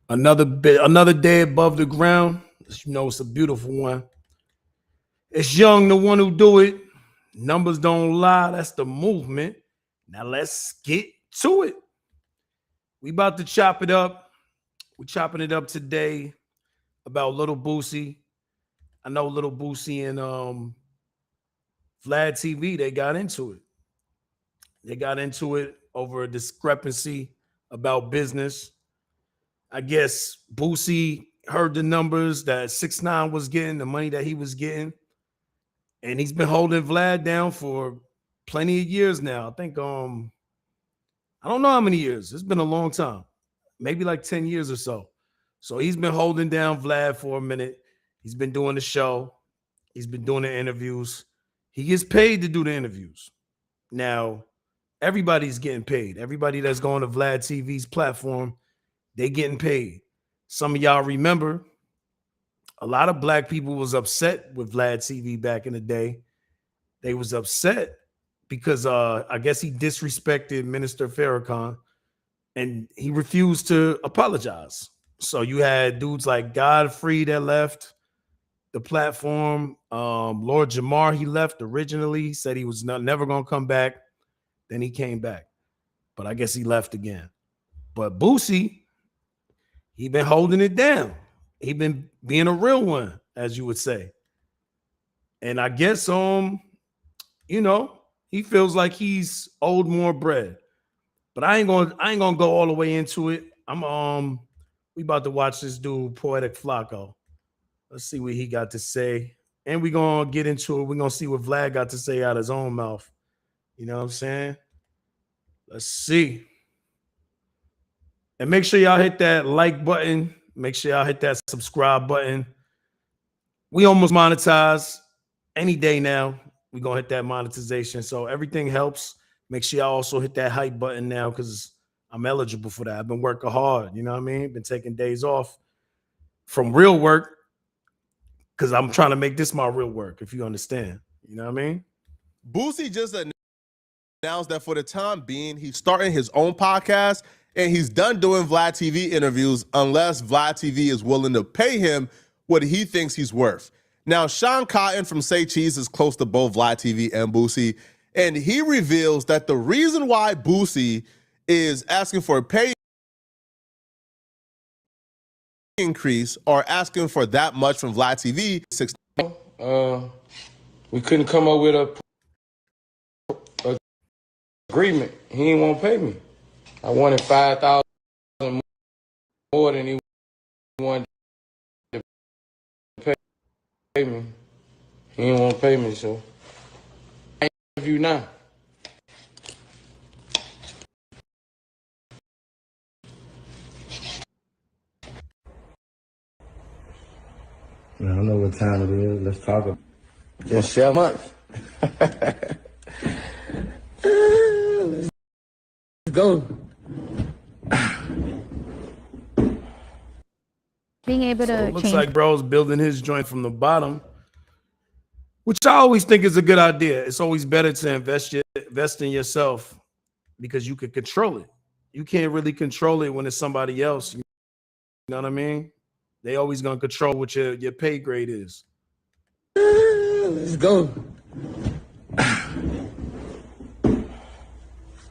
Another day above the ground. You know it's a beautiful one. It's Young, the one who do it. Numbers don't lie. That's the movement. Now let's get to it. We about to chop it up. We're chopping it up today about Lil Boosie. I know Lil Boosie and VladTV, they got into it. They got into it over a discrepancy about business. I guess Boosie heard the numbers that 6ix9ine was getting, the money that he was getting. And he's been holding Vlad down for plenty of years now. I think I don't know how many years. It's been a long time. Maybe like 10 years or so. So he's been holding down Vlad for a minute. He's been doing the show. He's been doing the interviews. He gets paid to do the interviews. Now, everybody's getting paid. Everybody that's going to Vlad TV's platform, they getting paid. Some of y'all remember a lot of black people was upset with Vlad TV back in the day. They was upset because I guess he disrespected Minister Farrakhan and he refused to apologize. So you had dudes like Godfrey that left the platform. Lord Jamar, he left originally. He said he was never going to come back. Then he came back. But I guess he left again. But Boosie, he been holding it down. He been being a real one, as you would say. And I guess you know, he feels like he's owed more bread. But I ain't gonna go all the way into it. We about to watch this dude, Poetic Flacco. Let's see what he got to say. And we're gonna get into it. We're gonna see what Vlad got to say out of his own mouth. You know what I'm saying? Let's see. And make sure y'all hit that like button. Make sure y'all hit that subscribe button. We almost monetize any day now. We're going to hit that monetization. So everything helps. Make sure y'all also hit that hype button now because I'm eligible for that. I've been working hard. You know what I mean? Been taking days off from real work because I'm trying to make this my real work, if you understand. You know what I mean? Boosie just announced that for the time being, he's starting his own podcast. And he's done doing Vlad TV interviews unless Vlad TV is willing to pay him what he thinks he's worth. Now, Sean Cotton from Say Cheese is close to both Vlad TV and Boosie. And he reveals that the reason why Boosie is asking for a pay increase or asking for that much from Vlad TV. We couldn't come up with a agreement. He didn't want to pay me. I wanted 5,000 more than he wanted to pay me. He didn't want to pay me, so I interview now. I don't know what time it is. Let's talk about it. Just 7 months. Let's go. Being able to it looks like bro's building his joint from the bottom, which I always think is a good idea. It's always better to invest in yourself because you can control it. You can't really control it when it's somebody else. You know what I mean? They always gonna control what your pay grade is. Let's go.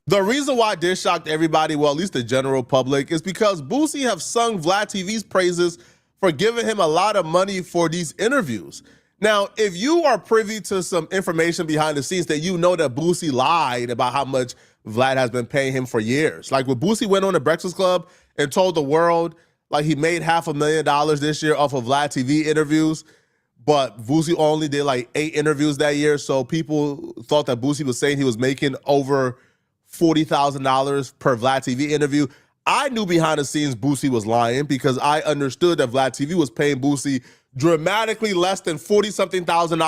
The reason why this shocked everybody, well, at least the general public, is because Boosie have sung Vlad TV's praises for giving him a lot of money for these interviews. Now, if you are privy to some information behind the scenes, that you know that Boosie lied about how much Vlad has been paying him for years. Like when Boosie went on the Breakfast Club and told the world like he made $500,000 this year off of Vlad TV interviews, but Boosie only did like 8 interviews that year. So people thought that Boosie was saying he was making over $40,000 per Vlad TV interview. I knew behind the scenes Boosie was lying because I understood that Vlad TV was paying Boosie dramatically less than $40-something thousand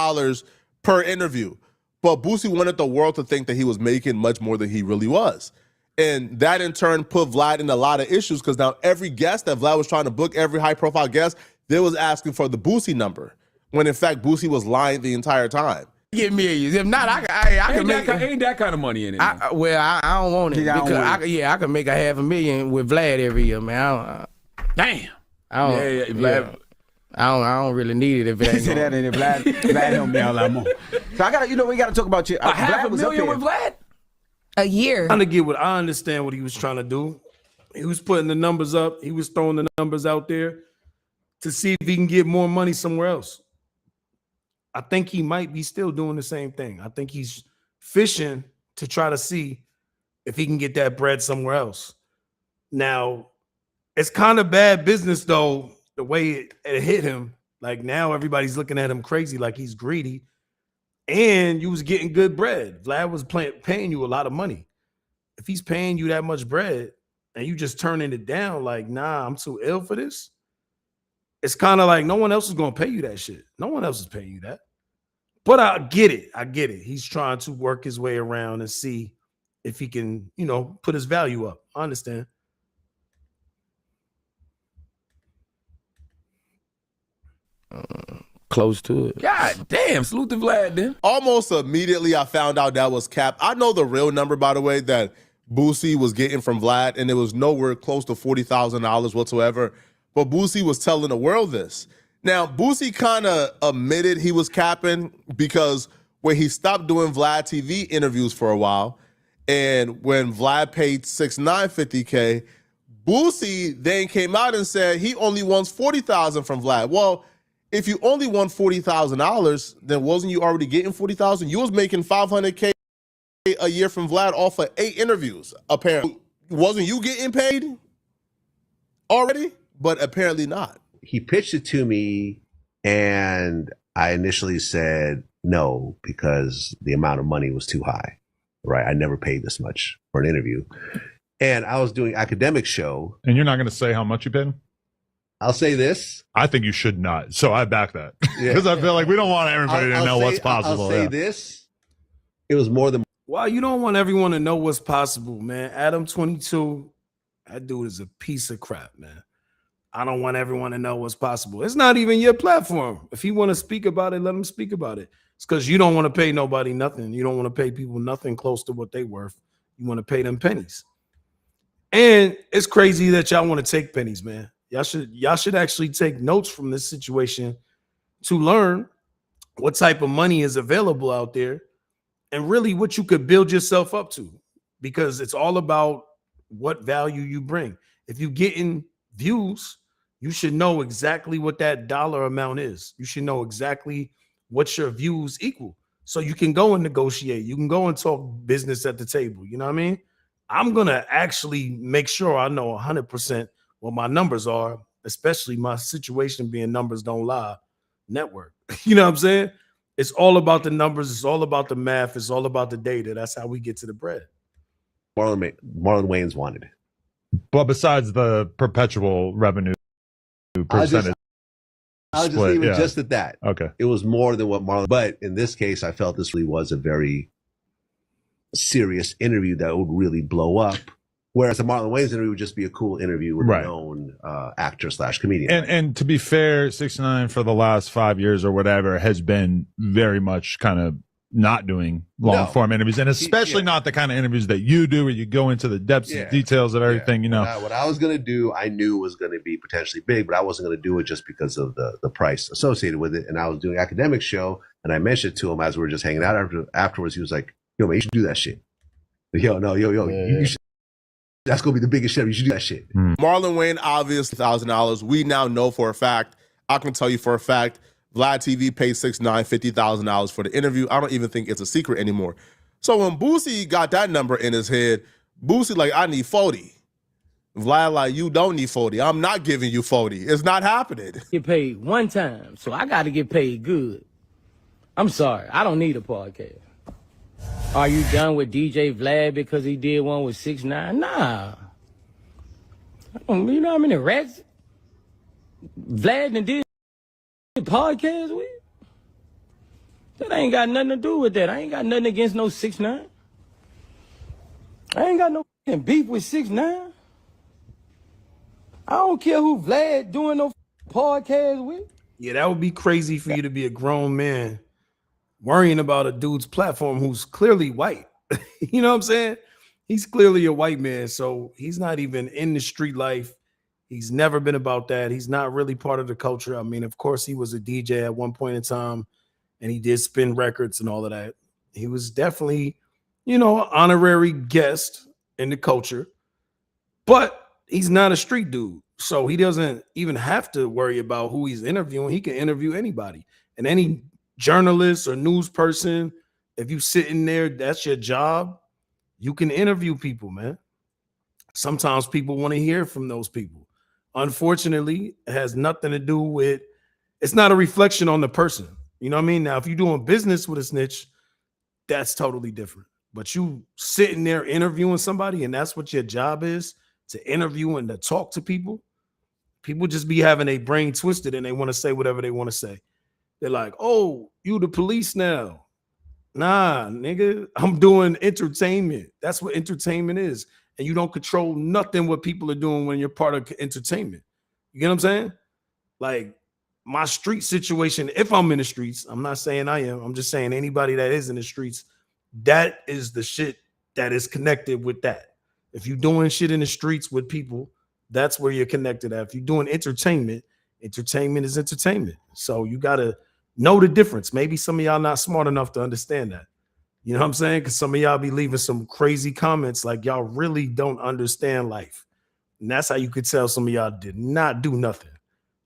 per interview. But Boosie wanted the world to think that he was making much more than he really was. And that in turn put Vlad in a lot of issues because now every guest that Vlad was trying to book, every high-profile guest, they was asking for the Boosie number, when in fact Boosie was lying the entire time. Get millions. If not, I can make. Ain't that kind of money in it? I don't want it because I can make $500,000 with Vlad every year, man. Damn. I don't. Yeah, Vlad. I don't really need it if it ain't. Say that, and Vlad helped me out a lot more. So I got, we got to talk about you. A $500,000 with Vlad. A year. I understand what he was trying to do. He was putting the numbers up. He was throwing the numbers out there to see if he can get more money somewhere else. I think he might be still doing the same thing. I think he's fishing to try to see if he can get that bread somewhere else. Now, it's kind of bad business, though, the way it hit him. Like, now everybody's looking at him crazy, like he's greedy. And you was getting good bread. Vlad was paying you a lot of money. If he's paying you that much bread and you just turning it down, like, nah, I'm too ill for this. It's kind of like no one else is going to pay you that shit. No one else is paying you that. But I get it. He's trying to work his way around and see if he can, put his value up. I understand. Close to it. God damn. Salute to Vlad then. Almost immediately, I found out that was cap. I know the real number, by the way, that Boosie was getting from Vlad, and it was nowhere close to $40,000 whatsoever. But Boosie was telling the world this. Now, Boosie kind of admitted he was capping because when he stopped doing VladTV interviews for a while, and when Vlad paid 6ix9ine $50K, Boosie then came out and said he only wants $40,000 from Vlad. Well, if you only won $40,000, then wasn't you already getting $40,000? You was making $500K a year from Vlad off of 8 interviews, apparently. Wasn't you getting paid already? But apparently not. He pitched it to me, and I initially said no because the amount of money was too high, right? I never paid this much for an interview. And I was doing academic show. And you're not going to say how much you paid him? I'll say this. I think you should not. So I back that. Because I feel like we don't want everybody to know what's possible. I'll say this. It was more than... Well, you don't want everyone to know what's possible, man. Adam 22, that dude is a piece of crap, man. I don't want everyone to know what's possible. It's not even your platform. If you want to speak about it, let him speak about it. It's because you don't want to pay nobody nothing. You don't want to pay people nothing close to what they worth. You want to pay them pennies. And it's crazy that y'all want to take pennies, man. Y'all should actually take notes from this situation to learn what type of money is available out there and really what you could build yourself up to, because it's all about what value you bring. If you're getting views, you should know exactly what that dollar amount is. You should know exactly what your views equal. So you can go and negotiate. You can go and talk business at the table. You know what I mean? I'm going to actually make sure I know 100% what my numbers are, especially my situation being numbers don't lie network. You know what I'm saying? It's all about the numbers. It's all about the math. It's all about the data. That's how we get to the bread. Marlon Wayans wanted. But besides the perpetual revenue percentage, I'll just leave it just at that. Okay. It was more than what Marlon, but in this case, I felt this really was a very serious interview that would really blow up. Whereas the Marlon Wayans interview would just be a cool interview with a known actor / comedian. And to be fair, 6ix9ine for the last 5 years or whatever has been very much kind of not doing long form interviews, and especially not the kind of interviews that you do where you go into the depths and details of everything, you know. What I was going to do, I knew was going to be potentially big, but I wasn't going to do it just because of the price associated with it. And I was doing an academic show, and I mentioned to him as we were just hanging out afterwards, he was like, yo, man, you should do that shit. You should. That's going to be the biggest shit. You should do that shit. Marlon Wayne, obviously, $1,000. We now know for a fact, I can tell you for a fact, VladTV paid 6ix9ine $50,000 for the interview. I don't even think it's a secret anymore. So when Boosie got that number in his head, Boosie like, I need 40. Vlad like, you don't need 40. I'm not giving you 40. It's not happening. Get paid one time, so I got to get paid good. I'm sorry, I don't need a podcast. Are you done with DJ Vlad because he did one with 6ix9ine? Nah. You know how many rats Vlad and did podcast with? That ain't got nothing to do with that. I ain't got nothing against no 6ix9ine. I ain't got no beef with 6ix9ine. I don't care who Vlad doing no podcast with. Yeah, that would be crazy for you to be a grown man worrying about a dude's platform who's clearly white. You know what I'm saying? He's clearly a white man, so he's not even in the street life. He's never been about that. He's not really part of the culture. I mean, of course, he was a DJ at one point in time, and he did spin records and all of that. He was definitely, an honorary guest in the culture, but he's not a street dude. So he doesn't even have to worry about who he's interviewing. He can interview anybody. And any journalist or news person, if you sit in there, that's your job. You can interview people, man. Sometimes people want to hear from those people. Unfortunately, it has nothing to do with, it's not a reflection on the person. You know what I mean? Now, if you're doing business with a snitch, that's totally different. But you sitting there interviewing somebody, and that's what your job is, to interview and to talk to people. People just be having their brain twisted and they want to say whatever they want to say. They're like, oh, you the police now. Nah, nigga, I'm doing entertainment. That's what entertainment is. And you don't control nothing what people are doing when you're part of entertainment. You get what I'm saying? Like my street situation, if I'm in the streets, I'm not saying I am. I'm just saying anybody that is in the streets, that is the shit that is connected with that. If you're doing shit in the streets with people, that's where you're connected at. If you're doing entertainment, entertainment is entertainment. So you got to know the difference. Maybe some of y'all not smart enough to understand that. You know what I'm saying? Because some of y'all be leaving some crazy comments like y'all really don't understand life. And that's how you could tell some of y'all did not do nothing.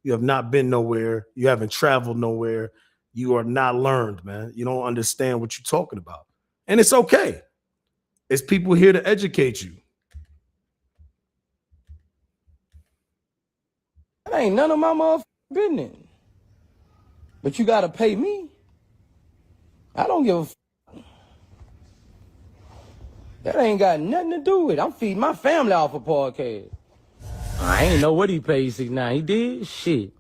You have not been nowhere. You haven't traveled nowhere. You are not learned, man. You don't understand what you're talking about. And it's okay. It's people here to educate you. That ain't none of my motherfucking business. But you gotta pay me. I don't give a f. That ain't got nothing to do with it. I'm feeding my family off a podcast. I ain't know what he paid 6ix9ine. He did shit.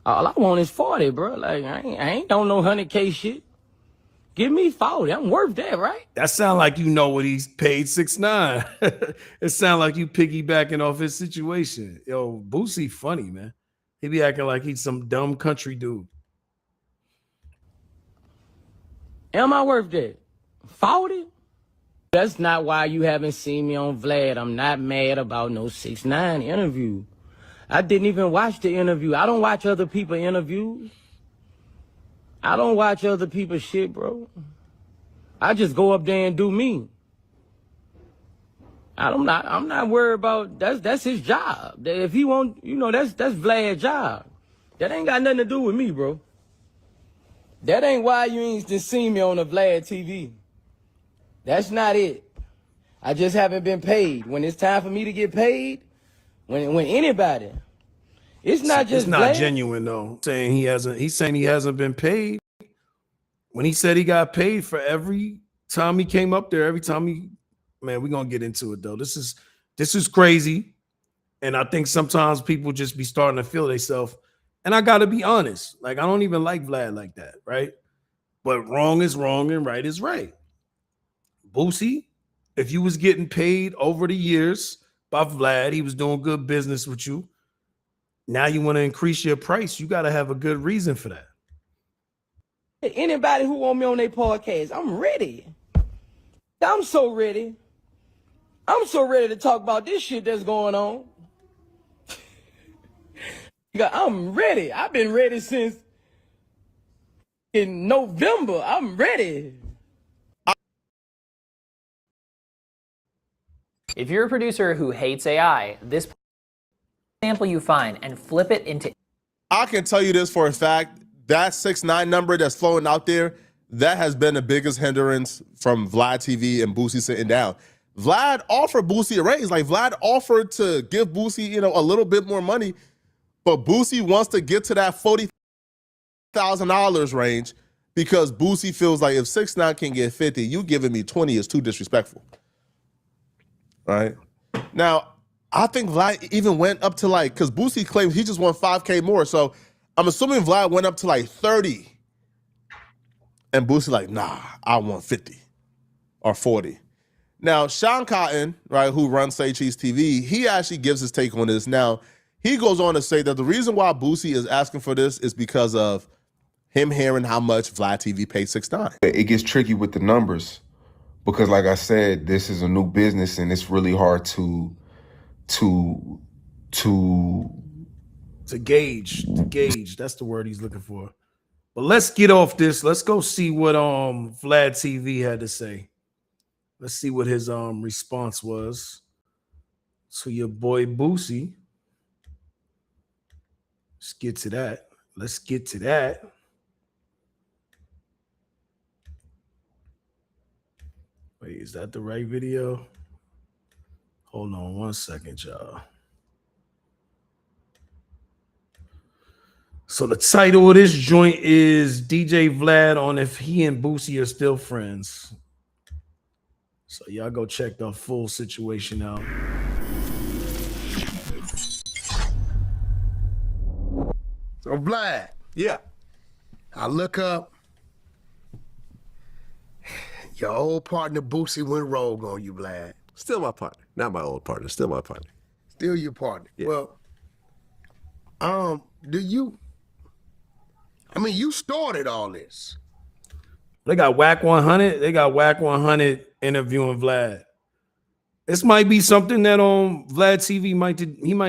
All I want is 40, bro. Like I ain't on no 100K shit. Give me 40. I'm worth that, right? That sound like you know what he's paid 6ix9ine. It sound like you piggybacking off his situation. Yo, Boosie funny, man. He be acting like he's some dumb country dude. Am I worth that? 40? That's not why you haven't seen me on Vlad. I'm not mad about no 6ix9ine interview. I didn't even watch the interview. I don't watch other people interviews. I don't watch other people's shit, bro. I just go up there and do me. I'm not worried about that's his job. If he want, that's Vlad's job. That ain't got nothing to do with me, bro. That ain't why you ain't just seen me on the VladTV. That's not it. I just haven't been paid. When it's time for me to get paid, when anybody, it's not just it's not Vlad. genuine though. He's saying he hasn't been paid. When he said he got paid for every time he came up there, man, we're gonna get into it though. This is crazy. And I think sometimes people just be starting to feel themselves. And I gotta be honest, like I don't even like Vlad like that, right? But wrong is wrong and right is right. Boosie, if you was getting paid over the years by Vlad, he was doing good business with you. Now you want to increase your price, you got to have a good reason for that. Anybody who want me on their podcast, I'm ready. I'm so ready. I'm so ready to talk about this shit that's going on. I'm ready. I've been ready since in November. I'm ready. If you're a producer who hates AI, this sample you find and flip it into... I can tell you this for a fact, that 6ix9ine number that's flowing out there, that has been the biggest hindrance from VladTV and Boosie sitting down. Vlad offered Boosie a raise. Like Vlad offered to give Boosie, a little bit more money, but Boosie wants to get to that $40,000 range because Boosie feels like if 6ix9ine can get 50, you giving me 20 is too disrespectful. Right? Now, I think Vlad even went up to because Boosie claims he just won 5K more. So I'm assuming Vlad went up to 30. And Boosie like, nah, I want 50 or 40. Now, Sean Cotton, right, who runs 6ix9ine's TV, he actually gives his take on this. Now, he goes on to say that the reason why Boosie is asking for this is because of him hearing how much VladTV pays 6ix9ine. It gets tricky with the numbers because, like I said, this is a new business and it's really hard to to gauge. That's the word he's looking for. But let's get off this. Let's go see what VladTV had to say. Let's see what his response was to your boy Boosie. Let's get to that. Wait, is that the right video? Hold on 1 second, y'all. So the title of this joint is DJ Vlad on if he and Boosie are still friends. So y'all go check the full situation out. So Vlad. Yeah. I look up. Your old partner Boosie went rogue on you, Vlad. Still my partner. Not my old partner. Still my partner. Still your partner. Yeah. Well, you started all this. They got Whack 100. They got Whack 100 interviewing Vlad. This might be something that VladTV might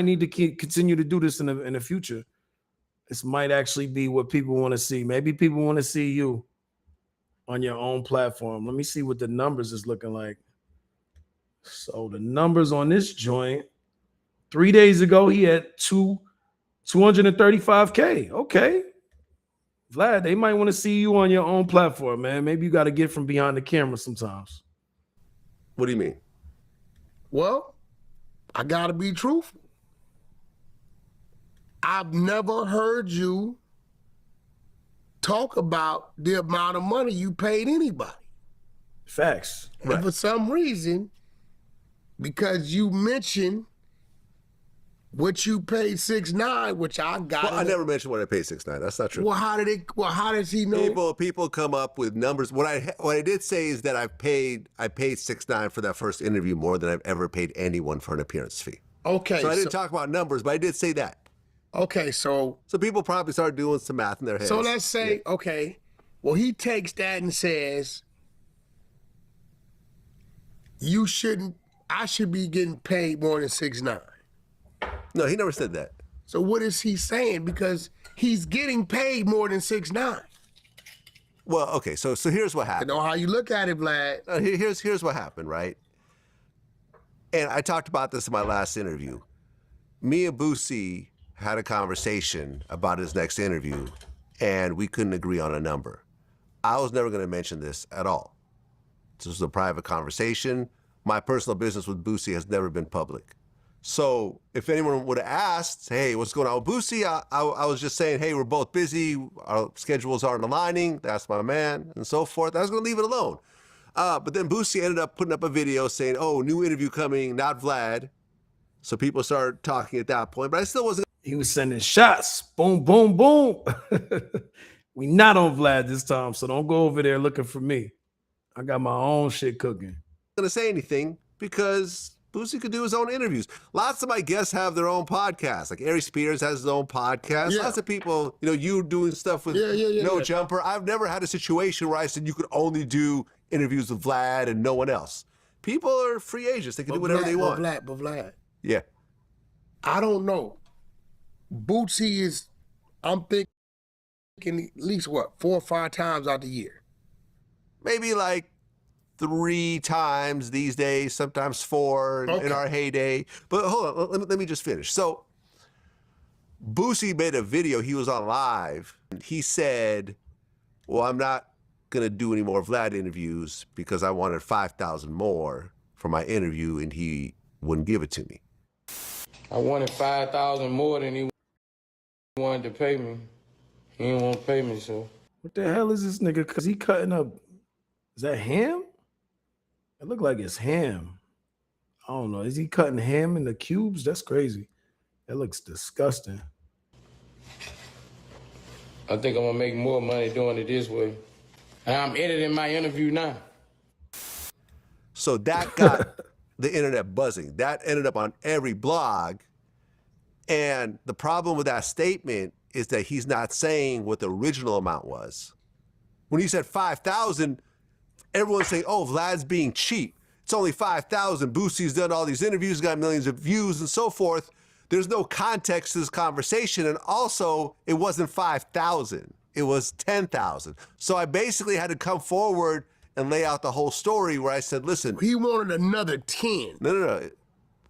need to continue to do this in the future. This might actually be what people want to see. Maybe people want to see you on your own platform. Let me see what the numbers is looking like. So the numbers on this joint, 3 days ago, he had 235K. Okay. Vlad, they might want to see you on your own platform, man. Maybe you got to get from behind the camera sometimes. What do you mean? Well, I got to be truthful. I've never heard you talk about the amount of money you paid anybody. Facts. And for some reason, because you mentioned what you paid 6ix9ine, which I got. Well, I never mentioned what I paid 6ix9ine. That's not true. Well, how does he know? People come up with numbers. What I did say is that I paid 6ix9ine for that first interview more than I've ever paid anyone for an appearance fee. Okay. So I didn't talk about numbers, but I did say that. Okay, so people probably started doing some math in their heads. So let's say, okay, well, he takes that and says, I should be getting paid more than 6ix9ine. No, he never said that. So what is he saying? Because he's getting paid more than 6ix9ine. Well, okay, so here's what happened. I know how you look at it, Vlad. Here's what happened, right? And I talked about this in my last interview. Me and Boosie had a conversation about his next interview, and we couldn't agree on a number. I was never going to mention this at all. This was a private conversation. My personal business with Boosie has never been public. So if anyone would have asked, hey, what's going on with Boosie? I was just saying, hey, we're both busy. Our schedules aren't aligning. That's my man, and so forth. I was going to leave it alone. But then Boosie ended up putting up a video saying, oh, new interview coming, not Vlad. So people started talking at that point, but I still wasn't. He was sending shots. Boom, boom, boom. We not on Vlad this time, so don't go over there looking for me. I got my own shit cooking. Going to say anything because Boosie could do his own interviews. Lots of my guests have their own podcasts. Like Aries Spears has his own podcast. Yeah. Lots of people, you doing stuff with No Jumper. I've never had a situation where I said you could only do interviews with Vlad and no one else. People are free agents. They can do whatever they want. But Vlad. Yeah. I don't know. Boosie is, I'm thinking at least 4 or 5 times out the year. Maybe like 3 times these days, sometimes 4 in our heyday. But hold on, let me just finish. So Boosie made a video, he was on live. He said, well, I'm not gonna do any more Vlad interviews because I wanted 5,000 more for my interview and he wouldn't give it to me. I wanted 5,000 more than he wanted to pay me. He didn't want to pay me, so. What the hell is this nigga? Cause he cutting up. Is that ham? It look like it's ham. I don't know. Is he cutting ham in the cubes? That's crazy. That looks disgusting. I think I'm gonna make more money doing it this way. And I'm editing my interview now. So that got the internet buzzing. That ended up on every blog. And the problem with that statement is that he's not saying what the original amount was. When he said 5,000, everyone's saying, oh, Vlad's being cheap. It's only 5,000. Boosie's done all these interviews, got millions of views and so forth. there's no context to this conversation. And also, it wasn't 5,000. It was 10,000. So I basically had to come forward and lay out the whole story where I said, listen. He wanted another 10. No.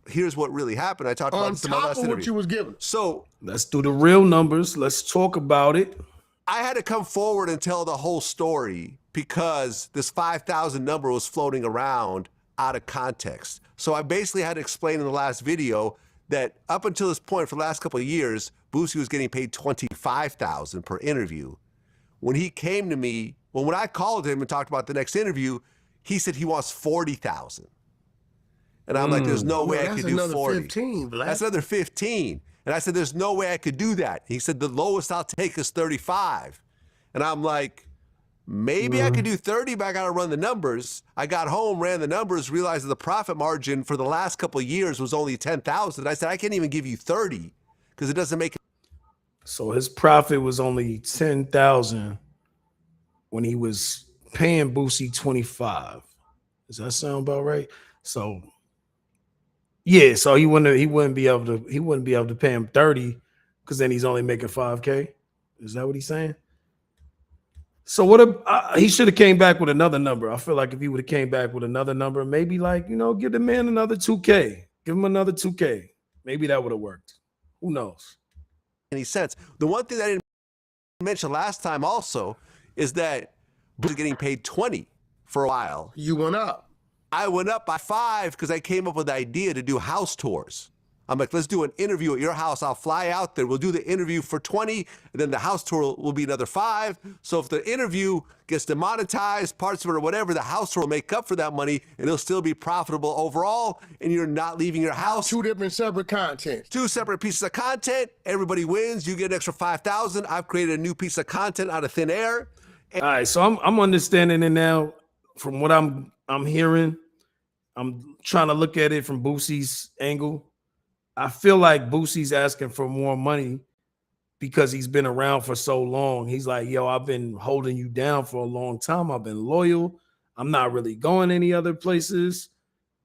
Here's what really happened. I talked about this in my last interview. On top of what you was given. So let's do the real numbers. Let's talk about it. I had to come forward and tell the whole story because this 5,000 number was floating around out of context. So I basically had to explain in the last video that up until this point for the last couple of years, Boosie was getting paid $25,000 per interview. When he came to me, when I called him and talked about the next interview, he said he wants $40,000. And I'm like, there's no way I could do 40. 15, Vlad. That's another 15. And I said, there's no way I could do that. He said, the lowest I'll take is 35. And I'm like, maybe I could do 30, but I got to run the numbers. I got home, ran the numbers, realized that the profit margin for the last couple of years was only 10,000. I said, I can't even give you 30 because it doesn't make. So his profit was only 10,000 when he was paying Boosie 25. Does that sound about right? So yeah, so he wouldn't be able to pay him 30 because then he's only making 5K. Is that what he's saying? So he should have came back with another number. I feel like if he would have came back with another number, maybe like, give the man another 2K. Give him another 2K. Maybe that would have worked. Who knows? Any sense. The one thing that I didn't mention last time also is that Boosie was getting paid 20 for a while. You went up. I went up by 5 because I came up with the idea to do house tours. I'm like, let's do an interview at your house. I'll fly out there. We'll do the interview for 20, and then the house tour will be another 5. So if the interview gets demonetized, parts of it or whatever, the house tour will make up for that money, and it'll still be profitable overall, and you're not leaving your house. 2 different separate content. 2 separate pieces of content. Everybody wins. You get an extra 5,000. I've created a new piece of content out of thin air. All right, so I'm understanding it now from what I'm hearing. I'm trying to look at it from Boosie's angle. I feel like Boosie's asking for more money because he's been around for so long. He's like, yo, I've been holding you down for a long time. I've been loyal. I'm not really going any other places.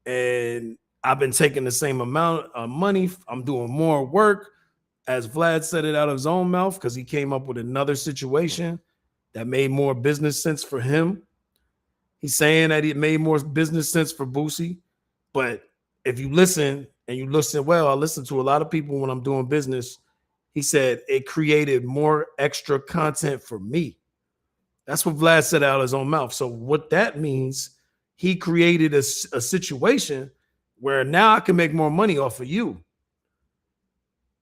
And I've been taking the same amount of money. I'm doing more work. As Vlad said it out of his own mouth, because he came up with another situation that made more business sense for him. He's saying that it made more business sense for Boosie. But if you listen, and you listen well, I listen to a lot of people when I'm doing business. He said it created more extra content for me. That's what Vlad said out of his own mouth. So what that means, he created a situation where now I can make more money off of you.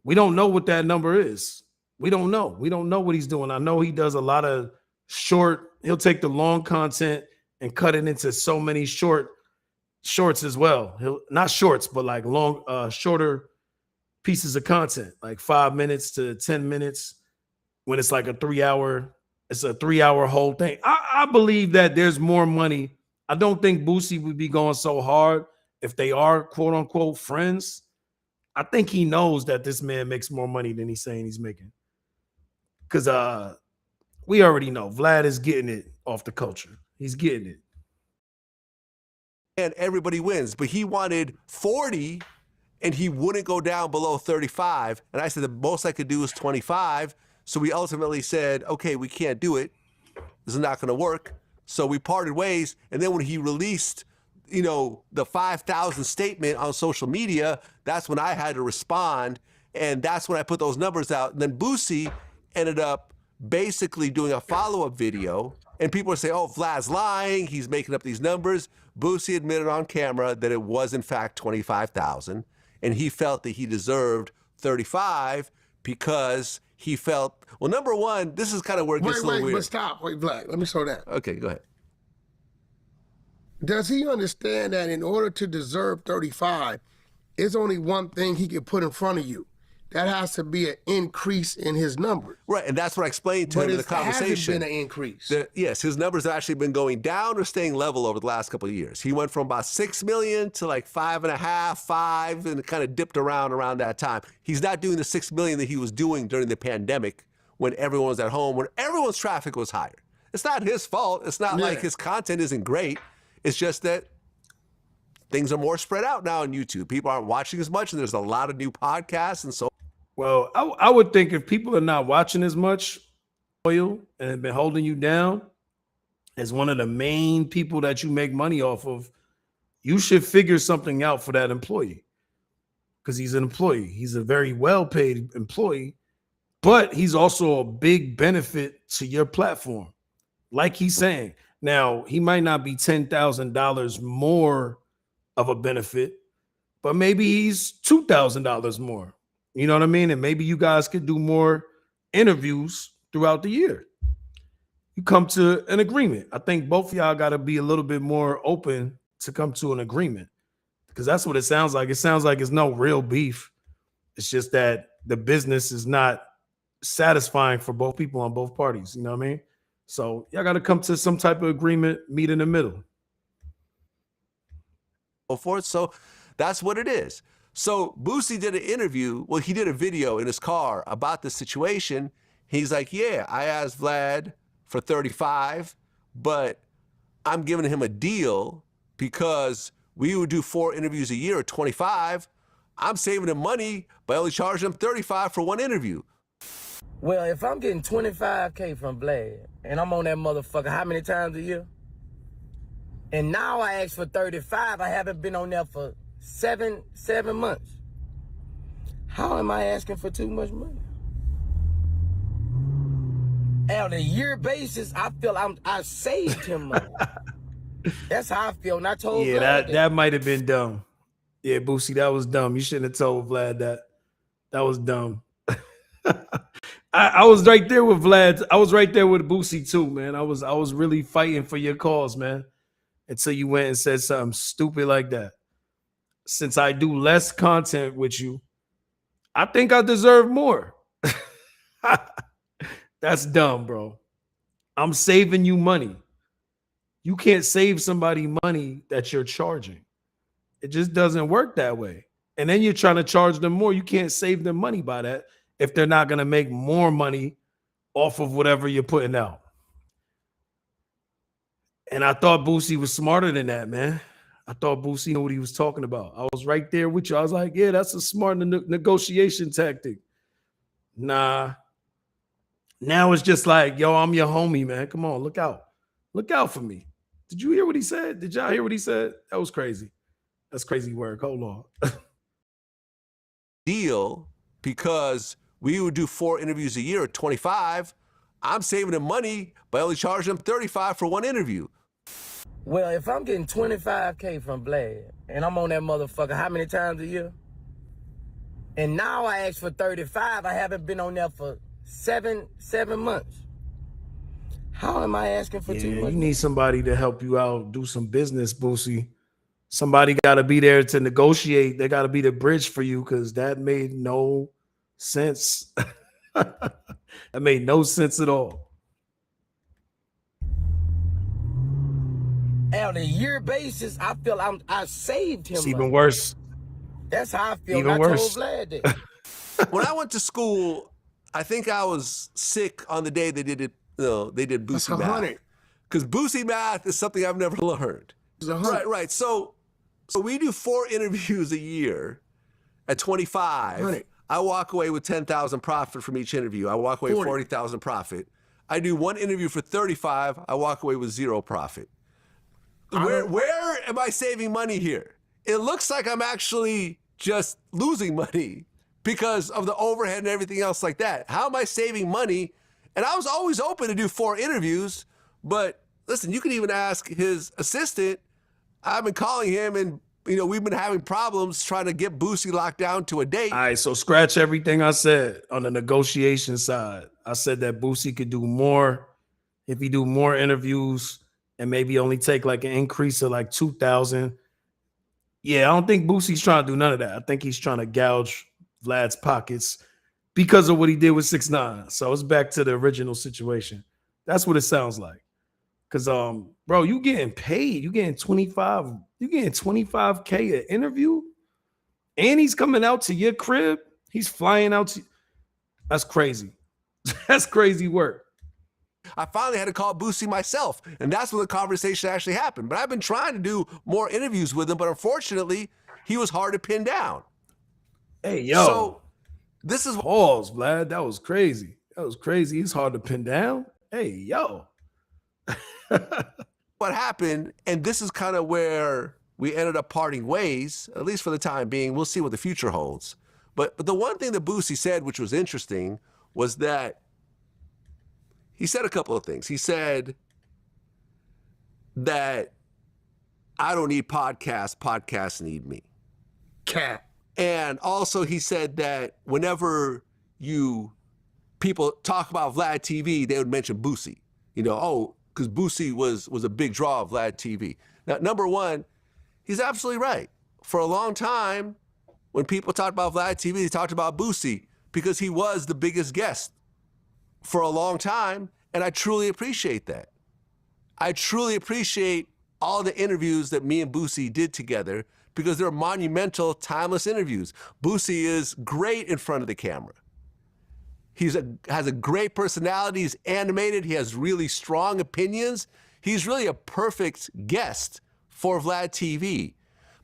We don't know what that number is. We don't know. We don't know what he's doing. I know he does a lot of short. He'll take the long content and cut it into so many shorts as well. He'll not shorts, but like long, shorter pieces of content, like 5 minutes to 10 minutes. When it's like a 3-hour, it's a 3-hour whole thing. I believe that there's more money. I don't think Boosie would be going so hard if they are quote unquote friends. I think he knows that this man makes more money than he's saying he's making. Because we already know Vlad is getting it off the culture. He's getting it. And everybody wins. But he wanted 40 and he wouldn't go down below 35. And I said the most I could do is 25. So we ultimately said, okay, we can't do it. This is not going to work. So we parted ways. And then when he released, the 5,000 statement on social media, that's when I had to respond. And that's when I put those numbers out. And then Boosie ended up basically doing a follow-up video. And people are saying, oh, Vlad's lying. He's making up these numbers. Boosie admitted on camera that it was, in fact, 25,000. And he felt that he deserved 35 because he felt, well, number one, this is kind of where it gets a little weird. But stop. Wait, Vlad, let me slow down. Okay, go ahead. Does he understand that in order to deserve 35, it's only one thing he can put in front of you? That has to be an increase in his numbers. Right, and that's what I explained to him in the conversation. But it hasn't been an increase. Yes, his numbers have actually been going down or staying level over the last couple of years. He went from about 6 million to like 5.5, 5, and it kind of dipped around that time. He's not doing the 6 million that he was doing during the pandemic when everyone was at home, when everyone's traffic was higher. It's not his fault. It's not like his content isn't great. It's just that things are more spread out now on YouTube. People aren't watching as much, and there's a lot of new podcasts and so. Well, I would think if people are not watching as much, loyal and have been holding you down as one of the main people that you make money off of, you should figure something out for that employee, because he's an employee. He's a very well-paid employee, but he's also a big benefit to your platform. Like he's saying, now he might not be $10,000 more of a benefit, but maybe he's $2,000 more. You know what I mean? And maybe you guys could do more interviews throughout the year. You come to an agreement. I think both of y'all got to be a little bit more open to come to an agreement, because that's what it sounds like. It sounds like it's no real beef. It's just that the business is not satisfying for both people on both parties. You know what I mean? So y'all got to come to some type of agreement, meet in the middle. Forth. So that's what it is. So Boosie did an interview. Well, he did a video in his car about the situation. He's like, yeah, I asked Vlad for 35, but I'm giving him a deal because we would do 4 interviews a year at 25. I'm saving him money by only charging him 35 for one interview. Well, if I'm getting 25K from Vlad and I'm on that motherfucker how many times a year? And now I ask for 35, I haven't been on there for seven months. How am I asking for too much money? On a year basis, I feel I saved him money. That's how I feel. And I told Vlad that might have been dumb. Yeah, Boosie, that was dumb. You shouldn't have told Vlad that. That was dumb. I was right there with Vlad. I was right there with Boosie too, man. I was really fighting for your cause, man, until you went and said something stupid like that. Since I do less content with you, I think I deserve more. That's dumb, bro. I'm saving you money. You can't save somebody money that you're charging. It just doesn't work that way. And then you're trying to charge them more. You can't save them money by that if they're not going to make more money off of whatever you're putting out. And I thought Boosie was smarter than that, man. I thought Boosie knew what he was talking about. I was right there with you. I was like, yeah, that's a smart negotiation tactic. Nah. Now it's just like, yo, I'm your homie, man. Come on, look out. Look out for me. Did you hear what he said? Did y'all hear what he said? That was crazy. That's crazy work. Hold on. Deal because we would do 4 interviews a year at 25. I'm saving him money by only charging him 35 for one interview. Well, if I'm getting 25K from Vlad and I'm on that motherfucker how many times a year? And now I ask for 35, I haven't been on there for seven months. How am I asking for too much? You need somebody to help you out, do some business, Boosie. Somebody got to be there to negotiate. They got to be the bridge for you, because that made no sense. That made no sense at all. On a year basis, I feel I saved him. It's even worse. That's how I feel. Even worse. I told Vlad that. When I went to school, I think I was sick on the day they did it. They did Boosie math. Because Boosie math is something I've never learned. Right. So we do 4 interviews a year at 25. I walk away with 10,000 profit from each interview. I walk away with 40,000 profit. I do 1 interview for 35. I walk away with 0 profit. Where am I saving money here? It looks like I'm actually just losing money because of the overhead and everything else like that. How am I saving money? And I was always open to do 4 interviews, but listen, you can even ask his assistant. I've been calling him, and we've been having problems trying to get Boosie locked down to a date. All right, so scratch everything I said on the negotiation side. I said that Boosie could do more if he do more interviews and maybe only take like an increase of like 2,000. Yeah, I don't think Boosie's trying to do none of that. I think he's trying to gouge Vlad's pockets because of what he did with 6ix9ine. So it's back to the original situation. That's what it sounds like. Cause bro, you getting paid. You getting 25. You getting 25K an interview, and he's coming out to your crib. He's flying out to. That's crazy. That's crazy work. I finally had to call Boosie myself, and that's when the conversation actually happened. But I've been trying to do more interviews with him, but unfortunately, he was hard to pin down. Hey, yo. So this is pause, Vlad. That was crazy. That was crazy. He's hard to pin down. Hey, yo. what happened, and this is kind of where we ended up parting ways, at least for the time being. We'll see what the future holds. But the one thing that Boosie said, which was interesting, was that he said a couple of things. He said that I don't need podcasts, podcasts need me. Cat. And also he said that whenever people talk about Vlad TV, they would mention Boosie. You know, oh, because Boosie was a big draw of Vlad TV. Now, number one, he's absolutely right. For a long time, when people talked about Vlad TV, they talked about Boosie because he was the biggest guest for a long time, and I truly appreciate that. I truly appreciate all the interviews that me and Boosie did together because they're monumental, timeless interviews. Boosie is great in front of the camera. He has a great personality. He's animated. He has really strong opinions. He's really a perfect guest for Vlad TV.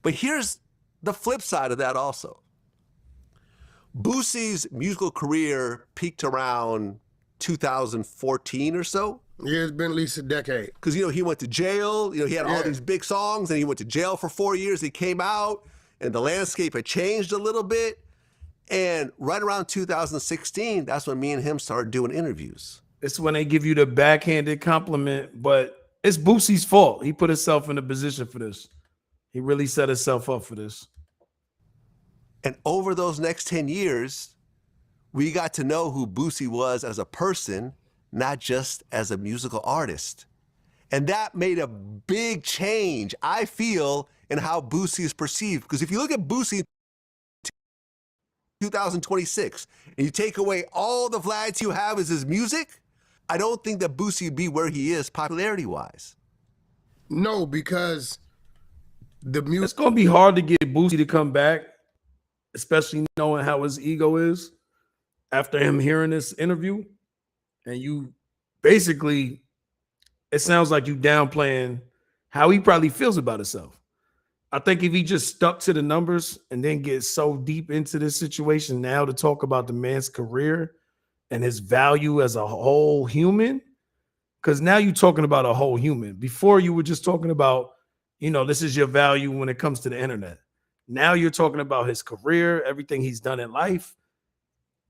But here's the flip side of that also. Boosie's musical career peaked around 2014 or so. Yeah, it's been at least a decade. Because, he went to jail. He had all these big songs, and he went to jail for 4 years. He came out, and the landscape had changed a little bit. And right around 2016, that's when me and him started doing interviews. It's when they give you the backhanded compliment, but it's Boosie's fault. He put himself in a position for this. He really set himself up for this. And over those next 10 years, we got to know who Boosie was as a person, not just as a musical artist. And that made a big change, I feel, in how Boosie is perceived. Because if you look at Boosie 2026, and you take away all the Vlad you have as his music, I don't think that Boosie would be where he is popularity-wise. No, because the music... It's going to be hard to get Boosie to come back, especially knowing how his ego is after him hearing this interview. And you basically, it sounds like you downplaying how he probably feels about himself. I think if he just stuck to the numbers and then get so deep into this situation now to talk about the man's career and his value as a whole human, because now you're talking about a whole human. Before you were just talking about, this is your value when it comes to the internet. Now you're talking about his career, everything he's done in life.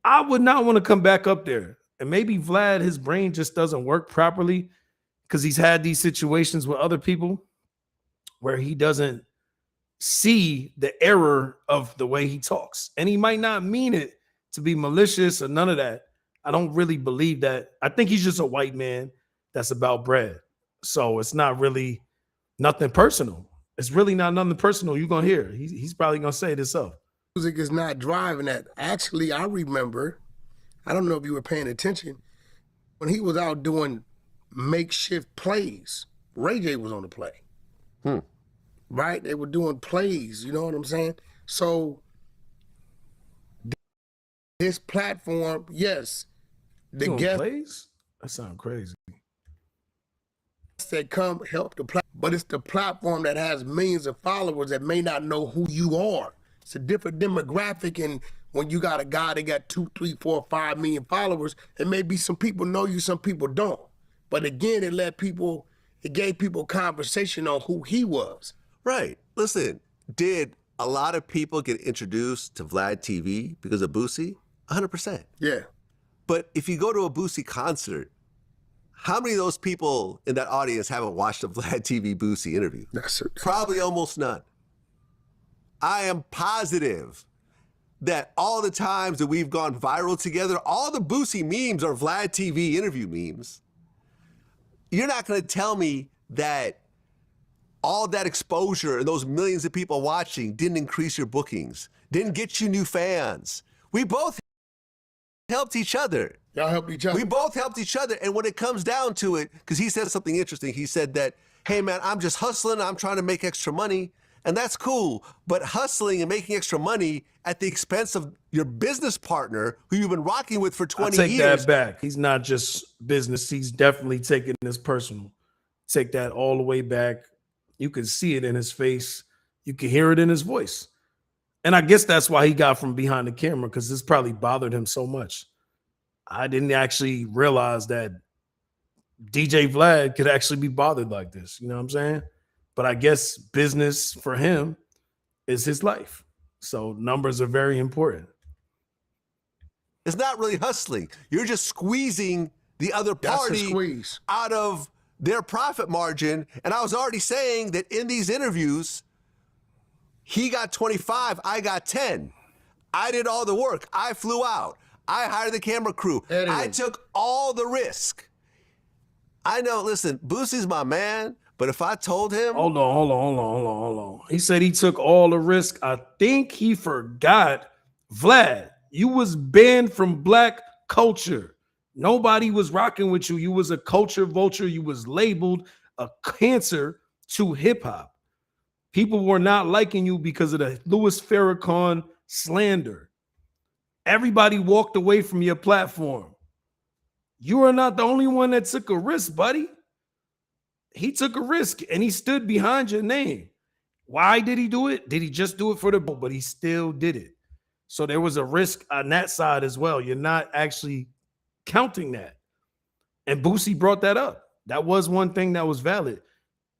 I would not want to come back up there. And maybe Vlad, his brain just doesn't work properly because he's had these situations with other people where he doesn't see the error of the way he talks. And he might not mean it to be malicious or none of that. I don't really believe that. I think he's just a white man that's about bread. So it's not really nothing personal. It's really not nothing personal. You're going to hear. He's probably going to say this up. Music is not driving that. Actually, I remember, I don't know if you were paying attention, when he was out doing makeshift plays, Ray J was on the play. Right? They were doing plays, you know what I'm saying? So this platform, yes, the guests plays? That sounds crazy. That come help the platform, but it's the platform that has millions of followers that may not know who you are. It's a different demographic, and when you got a guy that got 2, 3, 4, 5 million followers, it may be some people know you, some people don't. But again, it gave people conversation on who he was. Right. Listen, did a lot of people get introduced to Vlad TV because of Boosie? 100%. Yeah. But if you go to a Boosie concert, how many of those people in that audience haven't watched a Vlad TV Boosie interview? Probably almost none. I am positive that all the times that we've gone viral together, all the Boosie memes are Vlad TV interview memes. You're not going to tell me that all that exposure and those millions of people watching didn't increase your bookings, didn't get you new fans. We both helped each other. Y'all helped each other. We both helped each other. And when it comes down to it, because he said something interesting, he said that, hey man, I'm just hustling, I'm trying to make extra money. and that's cool. But hustling and making extra money at the expense of your business partner who you've been rocking with for 20 take years. that back. He's not just business. He's definitely taking this personal. Take that all the way back. You can see it in his face. You can hear it in his voice. And I guess that's why he got from behind the camera, because this probably bothered him so much. I didn't actually realize that DJ Vlad could actually be bothered like this. You know what I'm saying? But I guess business for him is his life. So numbers are very important. It's not really hustling. You're just squeezing the other party out of their profit margin. And I was already saying that in these interviews, he got 25, I got 10. I did all the work. I flew out. I hired the camera crew. I took all the risk. I know, listen, Boosie's my man, but if I told him... Hold on. He said he took all the risk. I think he forgot, Vlad, you was banned from black culture. Nobody was rocking with you. You was a culture vulture. You was labeled a cancer to hip hop. People were not liking you because of the Louis Farrakhan slander. Everybody walked away from your platform. You are not the only one that took a risk, buddy. He took a risk and he stood behind your name. Why did he do it? Did he just do it for the ball? But he still did it. So there was a risk on that side as well. You're not actually counting that. And Boosie brought that up. That was one thing that was valid.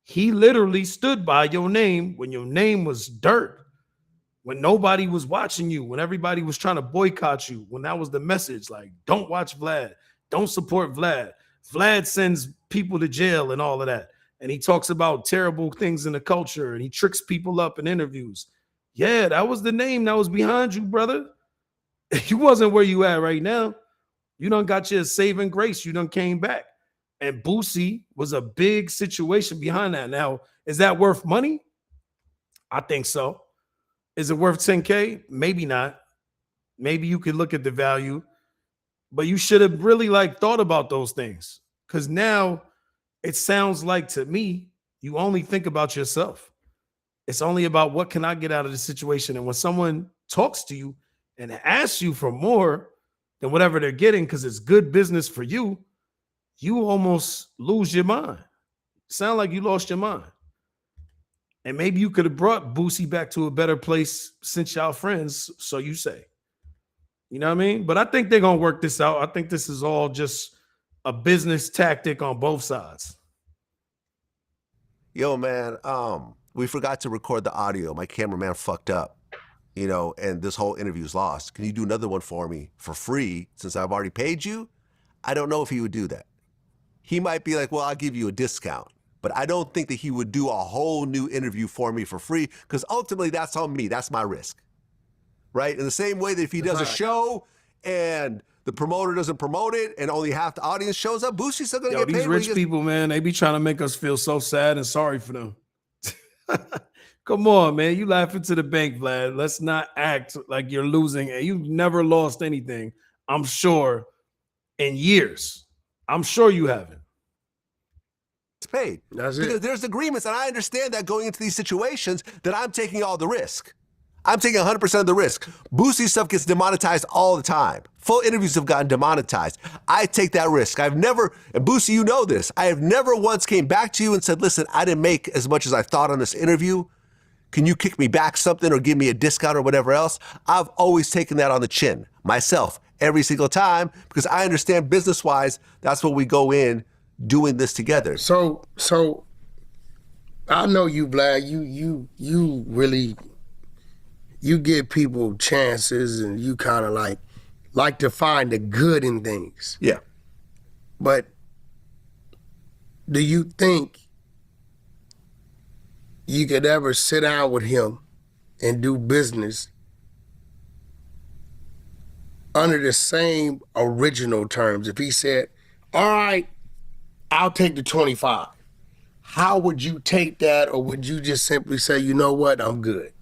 He literally stood by your name when your name was dirt, when nobody was watching you, when everybody was trying to boycott you, when that was the message, like, don't watch Vlad, don't support Vlad. Vlad sends people to jail and all of that. And he talks about terrible things in the culture and he tricks people up in interviews. Yeah, that was the name that was behind you, brother. You wasn't where you at right now. You done got your saving grace. You done came back. And Boosie was a big situation behind that. Now, is that worth money? I think so. Is it worth 10K? Maybe not. Maybe you could look at the value, but you should have really thought about those things. Because now it sounds like to me, you only think about yourself. It's only about what can I get out of the situation. And when someone talks to you and asks you for more than whatever they're getting, because it's good business for you, you almost lose your mind. Sound like you lost your mind. And maybe you could have brought Boosie back to a better place since y'all friends, so you say. You know what I mean? But I think they're going to work this out. I think this is all just a business tactic on both sides. Yo, man, we forgot to record the audio. My cameraman fucked up, and this whole interview's lost. Can you do another one for me for free since I've already paid you? I don't know if he would do that. He might be like, well, I'll give you a discount. But I don't think that he would do a whole new interview for me for free, because ultimately that's on me. That's my risk, right? In the same way that if he does a show and the promoter doesn't promote it and only half the audience shows up, Boosie's still gonna get paid. These rich people, man, they be trying to make us feel so sad and sorry for them. Come on, man. You laughing to the bank, Vlad. Let's not act like you're losing. And you've never lost anything, I'm sure, in years. I'm sure you haven't. It's paid. That's because it. There's agreements, and I understand that going into these situations that I'm taking all the risk. I'm taking 100% of the risk. Boosie stuff gets demonetized all the time. Full interviews have gotten demonetized. I take that risk. I've never, and Boosie, you know this, I have never once came back to you and said, listen, I didn't make as much as I thought on this interview. Can you kick me back something or give me a discount or whatever else? I've always taken that on the chin, myself, every single time, because I understand business-wise, that's what we go in doing this together. So I know you, Vlad, you really, you give people chances and you kind of like to find the good in things. Yeah. But do you think you could ever sit down with him and do business under the same original terms? If he said, all right, I'll take the 25. How would you take that? Or would you just simply say, you know what, I'm good?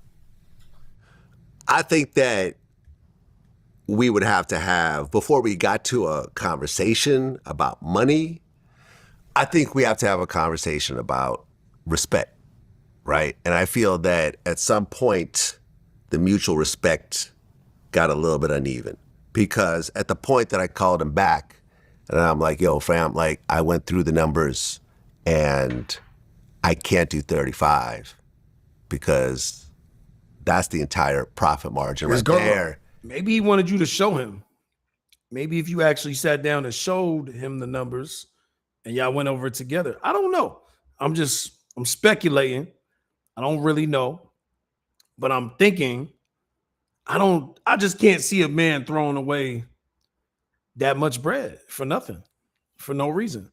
I think that we would have to have, before we got to a conversation about money, I think we have to have a conversation about respect. right? And I feel that at some point, the mutual respect got a little bit uneven, because at the point that I called him back, and I'm like, yo, fam, like, I went through the numbers and I can't do 35 because that's the entire profit margin right there. Maybe he wanted you to show him. Maybe if you actually sat down and showed him the numbers and y'all went over it together. I don't know. I'm speculating. I don't really know. But I'm thinking, I just can't see a man throwing away that much bread for nothing, for no reason.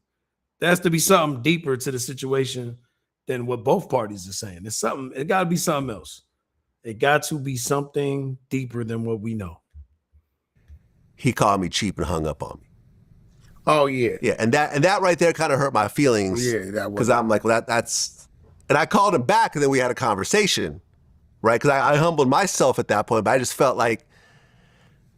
There has to be something deeper to the situation than what both parties are saying. It got to be something else. It got to be something deeper than what we know. He called me cheap and hung up on me. Oh yeah. Yeah, and that right there kind of hurt my feelings. Yeah, that was, because I'm like, well, that's, and I called him back and then we had a conversation, right? Because I humbled myself at that point, but I just felt like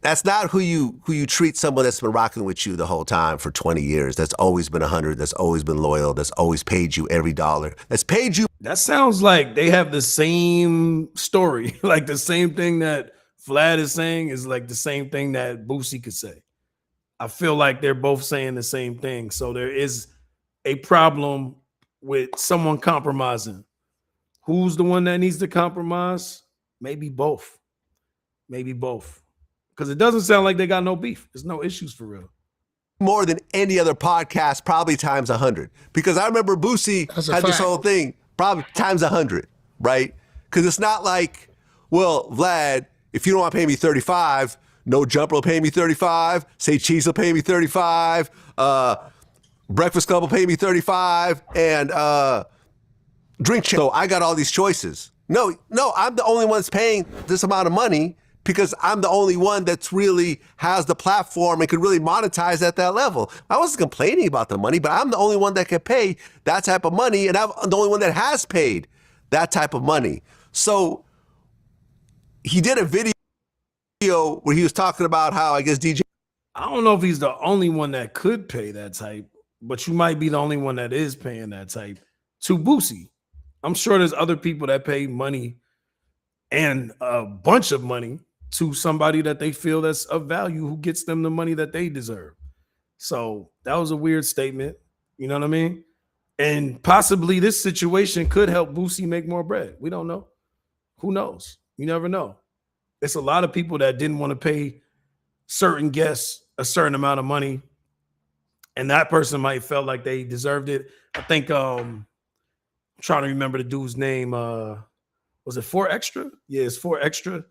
that's not who you treat someone that's been rocking with you the whole time for 20 years. That's always been 100. That's always been loyal. That's always paid you every dollar. That's paid you. That sounds like they have the same story. Like the same thing that Vlad is saying is like the same thing that Boosie could say. I feel like they're both saying the same thing. So there is a problem with someone compromising. Who's the one that needs to compromise? Maybe both. Maybe both. Because it doesn't sound like they got no beef. There's no issues for real. More than any other podcast, probably times 100. Because I remember Boosie had this whole thing, probably times 100, right? Because it's not like, well, Vlad, if you don't want to pay me 35, No Jumper will pay me 35, Say Cheese will pay me 35, Breakfast Club will pay me 35, and Drink Champ. So I got all these choices. No, I'm the only one that's paying this amount of money because I'm the only one that's really has the platform and could really monetize at that level. I wasn't complaining about the money, but I'm the only one that can pay that type of money, and I'm the only one that has paid that type of money. So he did a video where he was talking about how, I guess, DJ... I don't know if he's the only one that could pay that type, but you might be the only one that is paying that type to Boosie. I'm sure there's other people that pay money and a bunch of money to somebody that they feel that's of value, who gets them the money that they deserve. So that was a weird statement. You know what I mean? And possibly this situation could help Boosie make more bread. We don't know. Who knows? You never know. There's a lot of people that didn't want to pay certain guests a certain amount of money, and that person might felt like they deserved it. I think I'm trying to remember the dude's name. Was it 4Extra? Yeah, it's 4Extra.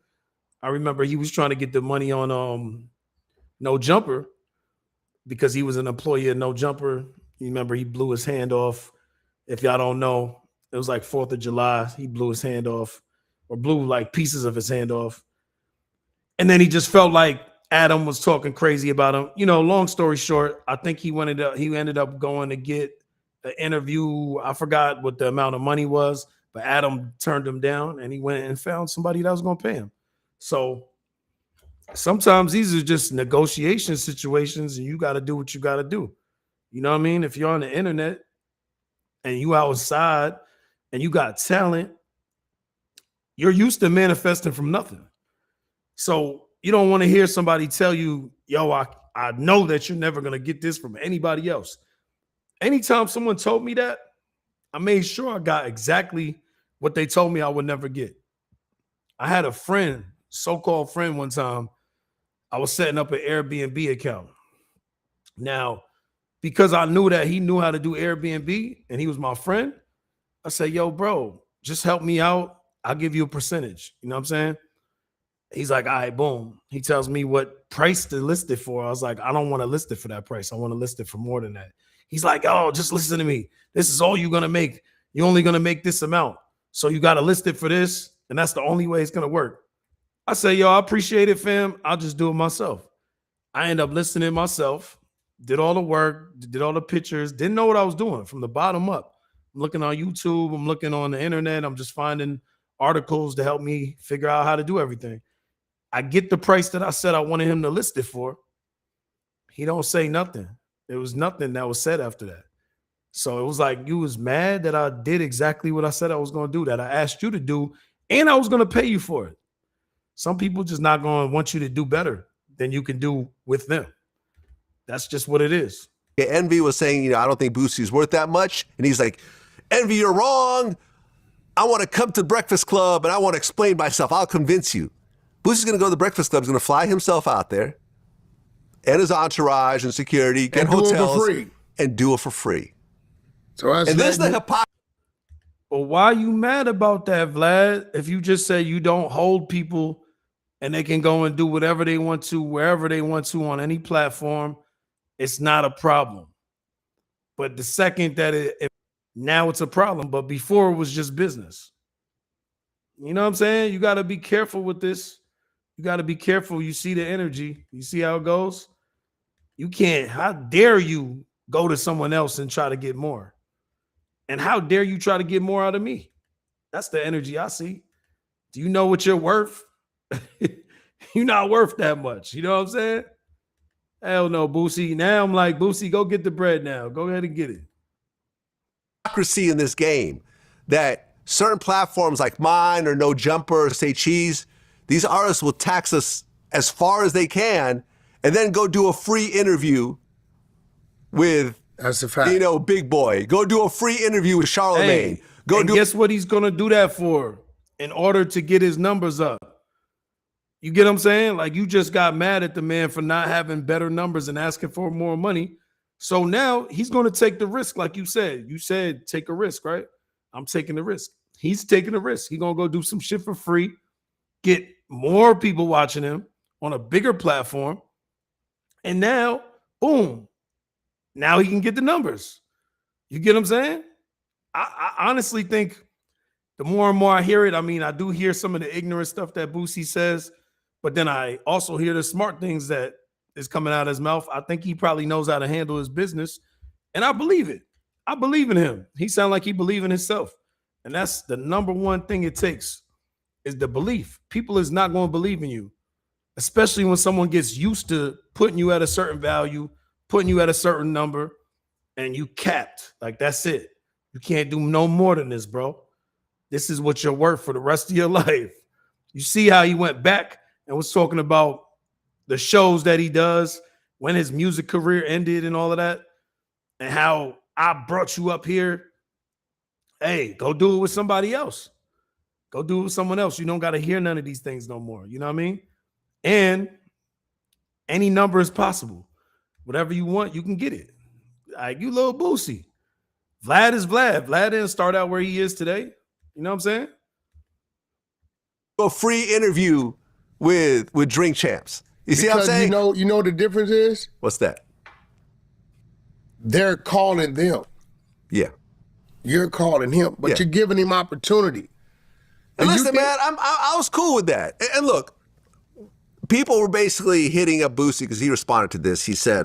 I remember he was trying to get the money on No Jumper because he was an employee of No Jumper. You remember he blew his hand off. If y'all don't know, it was like 4th of July. He blew his hand off, or blew like pieces of his hand off. And then he just felt like Adam was talking crazy about him. You know, long story short, I think he ended up going to get an interview. I forgot what the amount of money was, but Adam turned him down, and he went and found somebody that was going to pay him. So sometimes these are just negotiation situations, and you got to do what you got to do. You know what I mean? If you're on the internet and you outside and you got talent, you're used to manifesting from nothing. So you don't want to hear somebody tell you, yo, I know that you're never going to get this from anybody else. Anytime someone told me that, I made sure I got exactly what they told me I would never get. I had a friend, so-called friend, one time. I was setting up an Airbnb account. Now, because I knew that he knew how to do Airbnb and he was my friend, I said, yo, bro, just help me out. I'll give you a percentage. You know what I'm saying? He's like, all right, boom. He tells me what price to list it for. I was like, I don't want to list it for that price. I want to list it for more than that. He's like, oh, just listen to me. This is all you're going to make. You're only going to make this amount. So you got to list it for this. And that's the only way it's going to work. I say, yo, I appreciate it, fam. I'll just do it myself. I end up listing it myself, did all the work, did all the pictures, didn't know what I was doing from the bottom up. I'm looking on YouTube. I'm looking on the internet. I'm just finding articles to help me figure out how to do everything. I get the price that I said I wanted him to list it for. He don't say nothing. There was nothing that was said after that. So it was like you was mad that I did exactly what I said I was going to do, that I asked you to do, and I was going to pay you for it. Some people just not going to want you to do better than you can do with them. That's just what it is. Yeah, Envy was saying, I don't think Boosie's worth that much. And he's like, Envy, you're wrong. I want to come to the Breakfast Club and I want to explain myself. I'll convince you. Boosie's going to go to the Breakfast Club. He's going to fly himself out there and his entourage and security, get hotels, and do it for free. So and this is the hypocrisy. But why are you mad about that, Vlad? If you just say you don't hold people and they can go and do whatever they want to, wherever they want to on any platform, it's not a problem. But the second that now it's a problem, but before it was just business. You know what I'm saying? You got to be careful with this. You got to be careful. You see the energy. You see how it goes? You can't. How dare you go to someone else and try to get more? And how dare you try to get more out of me? That's the energy I see. Do you know what you're worth? You're not worth that much. You know what I'm saying? Hell no, Boosie. Now I'm like, Boosie, go get the bread now. Go ahead and get it. Hypocrisy in this game that certain platforms like mine or No Jumper or Say Cheese, these artists will tax us as far as they can and then go do a free interview with, that's a fact, Big Boy. Go do a free interview with Charlemagne. Guess what he's gonna do that for? In order to get his numbers up. You get what I'm saying? Like, you just got mad at the man for not having better numbers and asking for more money. So now he's going to take the risk, like you said. You said take a risk, right? I'm taking the risk. He's taking the risk. He's going to go do some shit for free, get more people watching him on a bigger platform. And now, boom, now he can get the numbers. You get what I'm saying? I honestly think the more and more I hear it, I mean, I do hear some of the ignorant stuff that Boosie says, but then I also hear the smart things that is coming out of his mouth. I think he probably knows how to handle his business, and I believe it. I believe in him. He sounds like he believes in himself, and that's the number one thing it takes is the belief. People is not going to believe in you, especially when someone gets used to putting you at a certain value, putting you at a certain number, and you capped. Like, that's it. You can't do no more than this, bro. This is what you're worth for the rest of your life. You see how he went back and was talking about the shows that he does, when his music career ended and all of that, and how I brought you up here. Hey, go do it with somebody else. Go do it with someone else. You don't got to hear none of these things no more. You know what I mean? And any number is possible. Whatever you want, you can get it. Like, you Lil Boosie. Vlad is Vlad. Vlad didn't start out where he is today. You know what I'm saying? A free interview with Drink Champs. You see what I'm saying? You know what the difference is? What's that? They're calling them. Yeah. You're calling him, but you're giving him opportunity. And listen, man, I was cool with that. And look, people were basically hitting up Boosie because he responded to this. He said,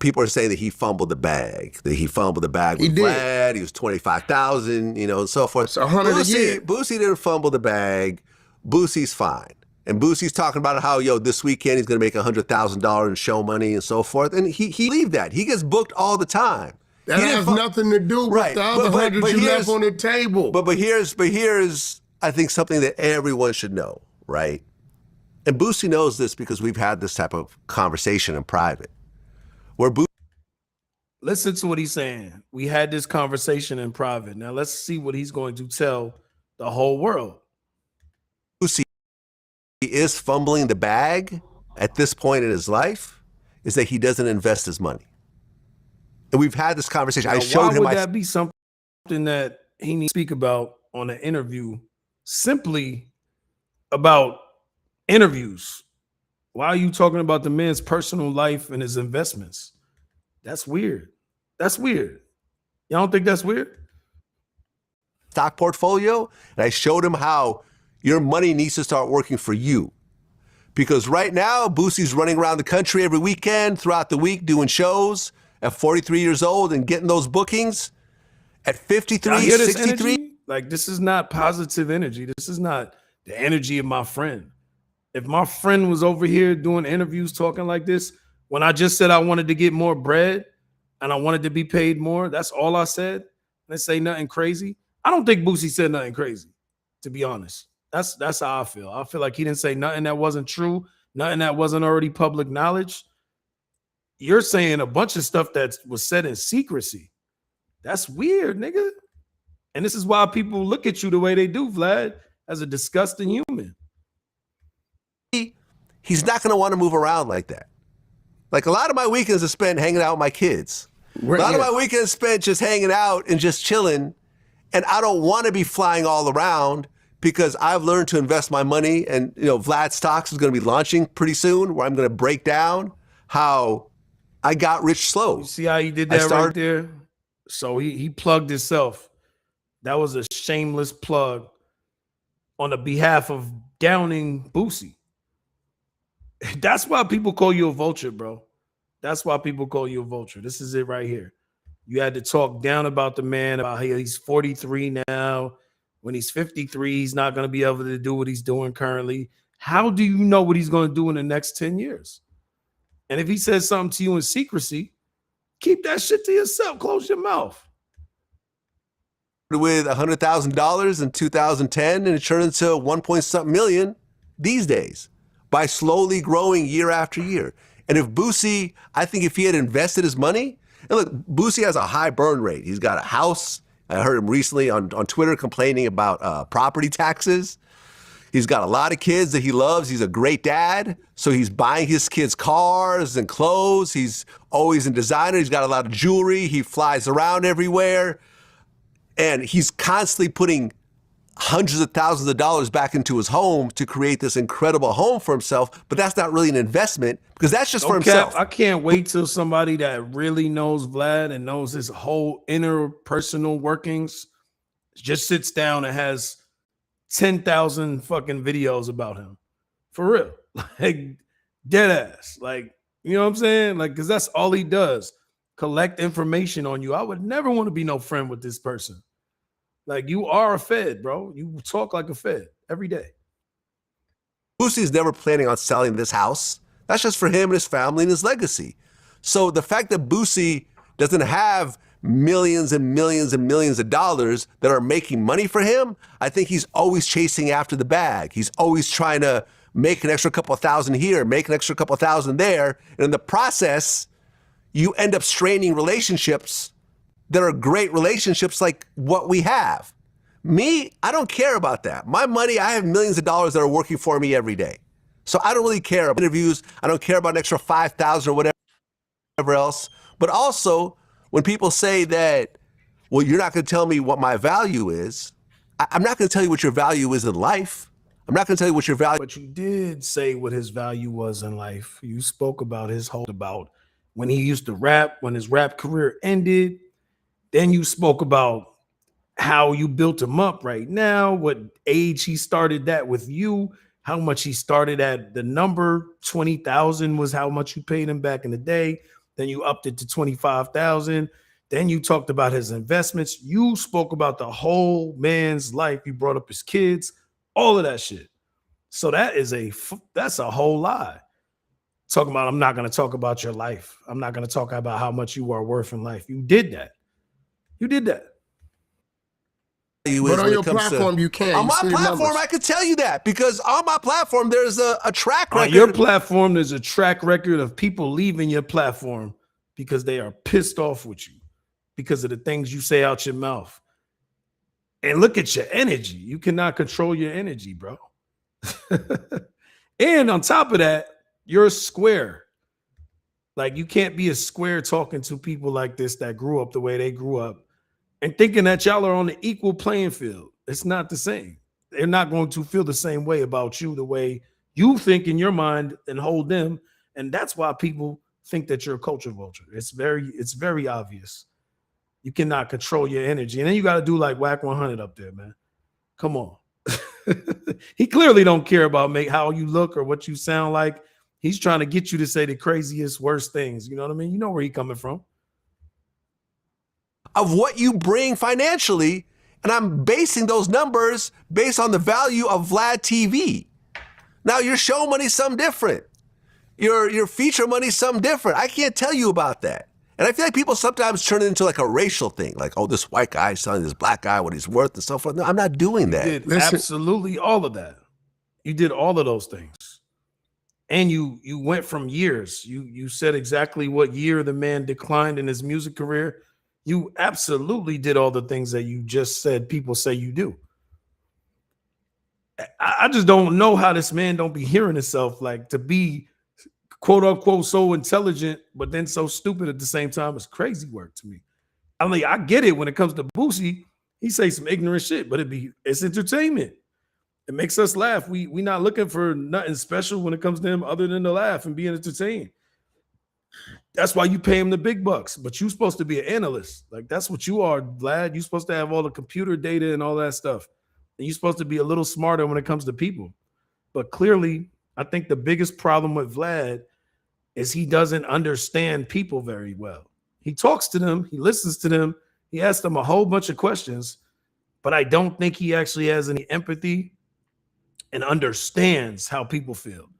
people are saying that he fumbled the bag, with Vlad. He was 25,000, and so forth. It's 100 a year. Boosie didn't fumble the bag. Boosie's fine. And Boosie's talking about how, this weekend he's going to make $100,000 in show money and so forth. And he believed that. He gets booked all the time. That has nothing to do with the other 100 you left on the table. But here's, I think, something that everyone should know, right? And Boosie knows this because we've had this type of conversation in private. Listen to what he's saying. We had this conversation in private. Now let's see what he's going to tell the whole world. Boosie is fumbling the bag at this point in his life is that he doesn't invest his money. And we've had this conversation. Now, I showed him. Why would that be something that he needs to speak about on an interview? Simply about interviews. Why are you talking about the man's personal life and his investments? That's weird. That's weird. Y'all don't think that's weird? Stock portfolio, and I showed him how your money needs to start working for you. Because right now, Boosie's running around the country every weekend, throughout the week, doing shows at 43 years old and getting those bookings at 53, 63. Like, this is not positive energy. This is not the energy of my friend. If my friend was over here doing interviews talking like this, when I just said I wanted to get more bread, and I wanted to be paid more. That's all I said. Let's say nothing crazy. I don't think Boosie said nothing crazy, to be honest. That's how I feel. I feel like he didn't say nothing that wasn't true, nothing that wasn't already public knowledge. You're saying a bunch of stuff that was said in secrecy. That's weird, nigga. And this is why people look at you the way they do, Vlad, as a disgusting human. He's not going to want to move around like that. Like a lot of my weekends are spent hanging out with my kids. Right, a lot yeah. of my weekends spent just hanging out and just chilling. And I don't want to be flying all around because I've learned to invest my money. And, you know, Vlad Stocks is going to be launching pretty soon where I'm going to break down how I got rich slow. You see how he did that right there? So he plugged himself. That was a shameless plug on the behalf of downing Boosie. That's why people call you a vulture, bro. That's why people call you a vulture. This is it right here. You had to talk down about the man, about how he's 43 now. When he's 53, he's not going to be able to do what he's doing currently. How do you know what he's going to do in the next 10 years? And if he says something to you in secrecy, keep that shit to yourself. Close your mouth. With $100,000 in 2010 and it turned into 1 point something million these days by slowly growing year after year. And if Boosie, I think if he had invested his money, and look, Boosie has a high burn rate. He's got a house. I heard him recently on Twitter complaining about property taxes. He's got a lot of kids that he loves. He's a great dad. So he's buying his kids cars and clothes. He's always in designer. He's got a lot of jewelry. He flies around everywhere. And he's constantly putting hundreds of thousands of dollars back into his home to create this incredible home for himself. But that's not really an investment because that's just for himself. I can't wait till somebody that really knows Vlad and knows his whole interpersonal workings just sits down and has 10,000 fucking videos about him. For real. Like dead ass. Like, you know what I'm saying? Like, because that's all he does. Collect information on you. I would never want to be no friend with this person. Like, you are a Fed, bro. You talk like a Fed every day. Boosie's never planning on selling this house. That's just for him and his family and his legacy. So the fact that Boosie doesn't have millions and millions and millions of dollars that are making money for him, I think he's always chasing after the bag. He's always trying to make an extra couple of thousand here, make an extra couple of thousand there. And in the process, you end up straining relationships that are great relationships like what we have. Me, I don't care about that. My money, I have millions of dollars that are working for me every day. So I don't really care about interviews. I don't care about an extra 5,000 or whatever else. But also, when people say that, well, you're not going to tell me what my value is, I'm not going to tell you what your value is in life. I'm not going to tell you what your value. But you did say what his value was in life. You spoke about his whole about when he used to rap, when his rap career ended. Then you spoke about how you built him up right now, what age he started that with you, how much he started at. The number 20,000 was how much you paid him back in the day. Then you upped it to 25,000. Then you talked about his investments. You spoke about the whole man's life. You brought up his kids, all of that shit. So that's a whole lie. Talking about, I'm not going to talk about your life. I'm not going to talk about how much you are worth in life. You did that. You did that. But on your platform, you can't. On my platform, I could tell you that because on my platform, there's a track record. On your platform, there's a track record of people leaving your platform because they are pissed off with you because of the things you say out your mouth. And look at your energy. You cannot control your energy, bro. And on top of that, you're a square. Like, you can't be a square talking to people like this that grew up the way they grew up and thinking that y'all are on the equal playing field. It's not the same. They're not going to feel the same way about you the way you think in your mind and hold them. And that's why people think that you're a culture vulture. It's very obvious. You cannot control your energy. And then you got to do like Whack 100 up there, man. Come on. He clearly don't care about how you look or what you sound like. He's trying to get you to say the craziest, worst things. You know what I mean? You know where he's coming from. Of what you bring financially, and I'm basing those numbers based on the value of VladTV. Now, your show money's something different. Your feature money's something different. I can't tell you about that. And I feel like people sometimes turn it into like a racial thing, like, oh, this white guy is telling this black guy what he's worth and so forth. No, I'm not doing that. You did absolutely all of that. You did all of those things. And you went from years. You said exactly what year the man declined in his music career. You absolutely did all the things that you just said people say you do. I just don't know how this man don't be hearing himself, like, to be quote unquote so intelligent, but then so stupid at the same time. It's crazy work to me. I mean, I get it when it comes to Boosie. He say some ignorant shit, but it's entertainment. It makes us laugh. We not looking for nothing special when it comes to him other than to laugh and be entertained. That's why you pay him the big bucks. But you're supposed to be an analyst. Like, that's what you are, Vlad. You're supposed to have all the computer data and all that stuff. And you're supposed to be a little smarter when it comes to people. But clearly, I think the biggest problem with Vlad is he doesn't understand people very well. He talks to them. He listens to them. He asks them a whole bunch of questions. But I don't think he actually has any empathy and understands how people feel.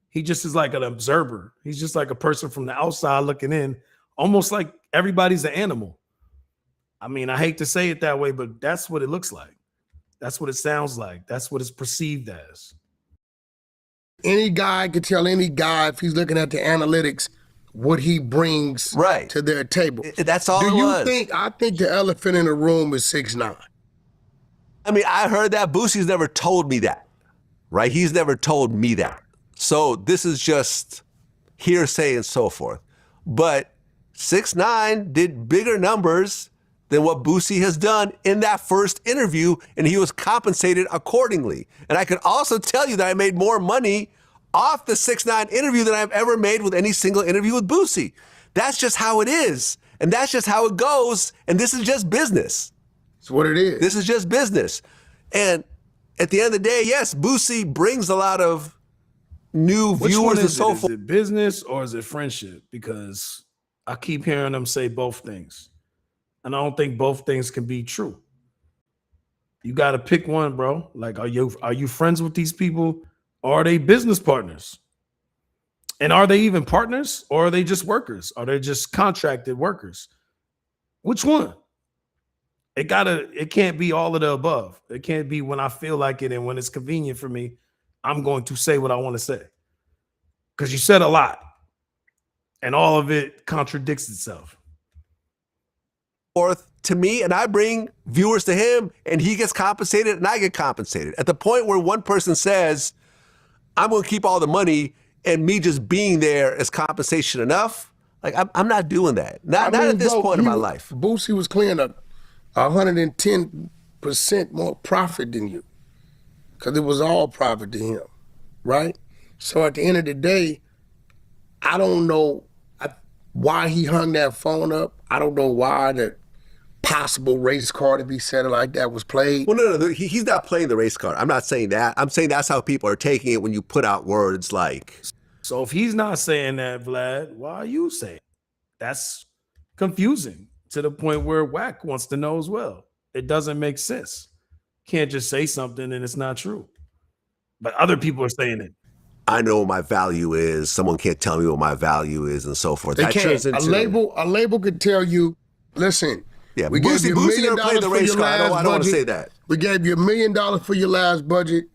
He just is like an observer. He's just like a person from the outside looking in, almost like everybody's an animal. I mean, I hate to say it that way, but that's what it looks like. That's what it sounds like. That's what it's perceived as. Any guy could tell any guy, if he's looking at the analytics, what he brings to their table. That's all it was. I think the elephant in the room is 6ix9ine. I mean, I heard that. Boosie's never told me that. Right? He's never told me that. So this is just hearsay and so forth. But 6ix9ine did bigger numbers than what Boosie has done in that first interview, and he was compensated accordingly. And I can also tell you that I made more money off the 6ix9ine interview than I've ever made with any single interview with Boosie. That's just how it is. And that's just how it goes. And this is just business. It's what it is. This is just business. And at the end of the day, yes, Boosie brings a lot of new viewers and so forth. Is it business or is it friendship? Because I keep hearing them say both things. And I don't think both things can be true. You got to pick one, bro. Like, are you friends with these people? Or are they business partners? And are they even partners? Or are they just workers? Are they just contracted workers? Which one? It can't be all of the above. It can't be when I feel like it and when it's convenient for me, I'm going to say what I want to say. Because you said a lot. And all of it contradicts itself. To me, and I bring viewers to him, and he gets compensated, and I get compensated. At the point where one person says, I'm going to keep all the money, and me just being there is compensation enough, like, I'm not doing that. Not at this point in my life. Boosie was clearing a 110% more profit than you, because it was all profit to him, right? So at the end of the day, I don't know why he hung that phone up. I don't know why the possible race card, if he said it like that, was played. Well, no, he's not playing the race card. I'm not saying that. I'm saying that's how people are taking it when you put out words like. So if he's not saying that, Vlad, why are you saying it? That's confusing to the point where Wack wants to know as well. It doesn't make sense. Can't just say something and it's not true. But other people are saying it. I know what my value is. Someone can't tell me what my value is and so forth. They can't. A label could tell you, listen, yeah, we gave you $1 million for your last budget. I don't want to say that. We gave you $1 million for your last budget.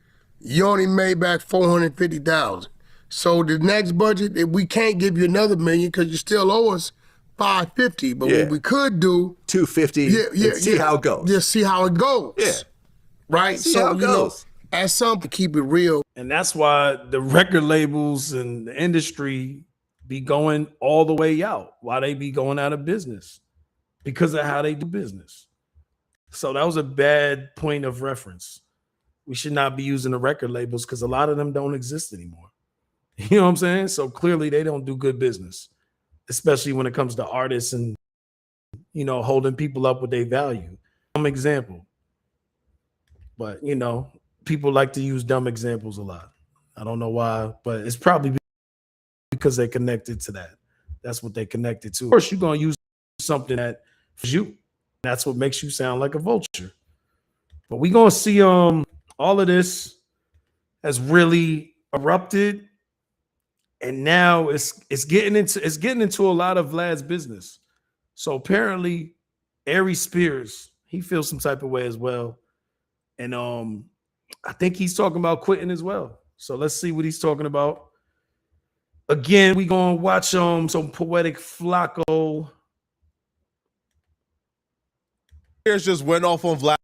You only made back $450,000. So the next budget, we can't give you another $1 million because you still owe us $550. But what we could do, $250. See how it goes. Just see how it goes. Yeah. Right. See how it goes. As some to keep it real. And that's why the record labels and the industry be going all the way out. Why they be going out of business? Because of how they do business. So that was a bad point of reference. We should not be using the record labels because a lot of them don't exist anymore. You know what I'm saying? So clearly they don't do good business, especially when it comes to artists and, you know, holding people up with their value. Dumb example. But, you know, people like to use dumb examples a lot. I don't know why, but it's probably because they connected to that. That's what they connected to. Of course, you're going to use something that is you. That's what makes you sound like a vulture. But we're going to see all of this has really erupted. And now it's getting into a lot of Vlad's business. So apparently, Aries Spears, he feels some type of way as well. And I think he's talking about quitting as well. So let's see what he's talking about. Again, we gonna watch some Poetic Flacco. Spears just went off on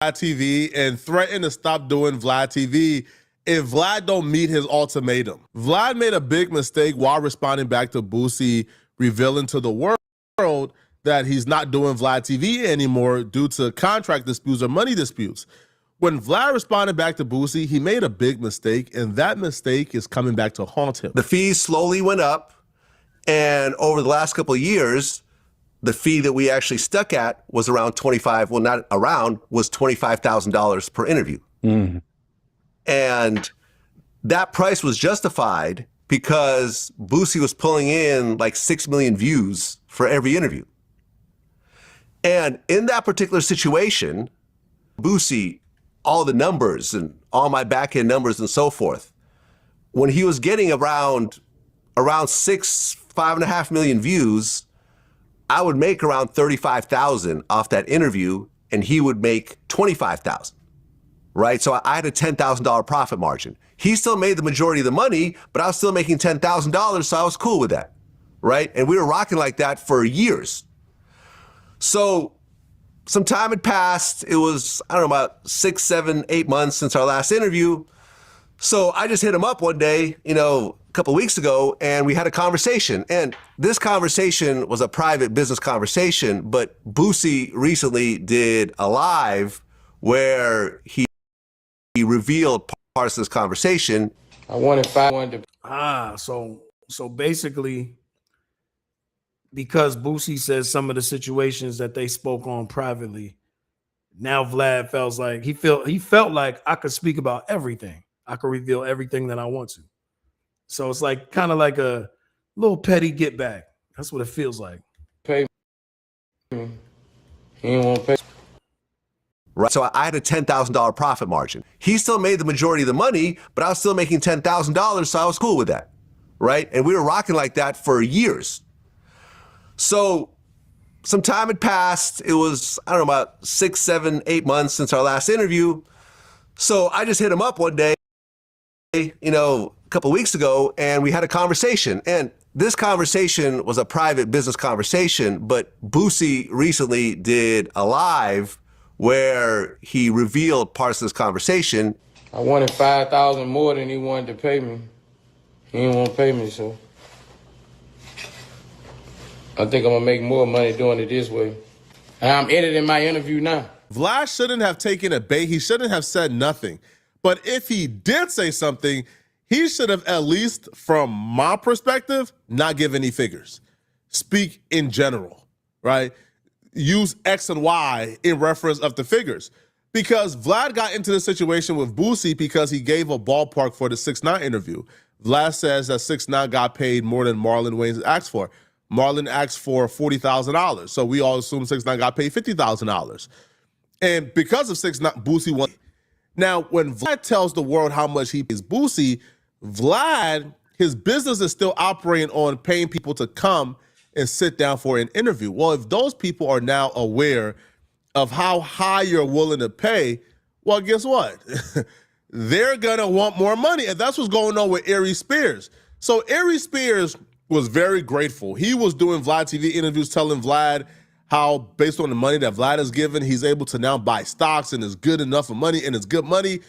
VladTV and threatened to stop doing VladTV if Vlad don't meet his ultimatum. Vlad made a big mistake while responding back to Boosie, revealing to the world that he's not doing VladTV anymore due to contract disputes or money disputes. When Vlad responded back to Boosie, he made a big mistake, and that mistake is coming back to haunt him. The fees slowly went up, and over the last couple of years, the fee that we actually stuck at was around was $25,000 per interview. Mm. And that price was justified because Boosie was pulling in like 6 million views for every interview. And in that particular situation, Boosie, all the numbers and all my back-end numbers and so forth, when he was getting around 5.5 million views, I would make around 35,000 off that interview, and he would make 25,000, right? So I had a $10,000 profit margin. He still made the majority of the money, but I was still making $10,000, so I was cool with that, right? And we were rocking like that for years. So some time had passed. It was, I don't know, about 6, 7, 8 months since our last interview. So I just hit him up one day, a couple of weeks ago, and we had a conversation. And this conversation was a private business conversation, but Boosie recently did a live where he revealed parts of this conversation. I wanted 500. So basically, because Boosie says some of the situations that they spoke on privately, now Vlad he felt like I could speak about everything. I could reveal everything that I want to. So it's like kind of like a little petty get back. That's what it feels like. Pay me. He ain't want to pay. Right. So I had a $10,000 profit margin. He still made the majority of the money, but I was still making $10,000, so I was cool with that, right? And we were rocking like that for years. So some time had passed. It was, I don't know, about 6, 7, 8 months since our last interview. So I just hit him up one day, a couple of weeks ago, and we had a conversation. And this conversation was a private business conversation, but Boosie recently did a live where he revealed parts of this conversation. I wanted 5,000 more than he wanted to pay me. He didn't want to pay me, so I think I'm gonna make more money doing it this way. And I'm editing my interview now. Vlad shouldn't have taken a bait. He shouldn't have said nothing. But if he did say something, he should have, at least from my perspective, not give any figures. Speak in general, right? Use X and Y in reference of the figures. Because Vlad got into the situation with Boosie because he gave a ballpark for the 6ix9ine interview. Vlad says that 6ix9ine got paid more than Marlon Wayans asked for. Marlon asked for $40,000. So we all assume 6ix9ine got paid $50,000. And because of 6ix9ine, Boosie won. Now, when Vlad tells the world how much he pays Boosie, Vlad, his business is still operating on paying people to come and sit down for an interview. Well, if those people are now aware of how high you're willing to pay, well, guess what? They're gonna want more money. And that's what's going on with Aries Spears. So Aries Spears was very grateful. He was doing VladTV interviews telling Vlad how, based on the money that Vlad has given, he's able to now buy stocks and it's good enough of money and it's good money.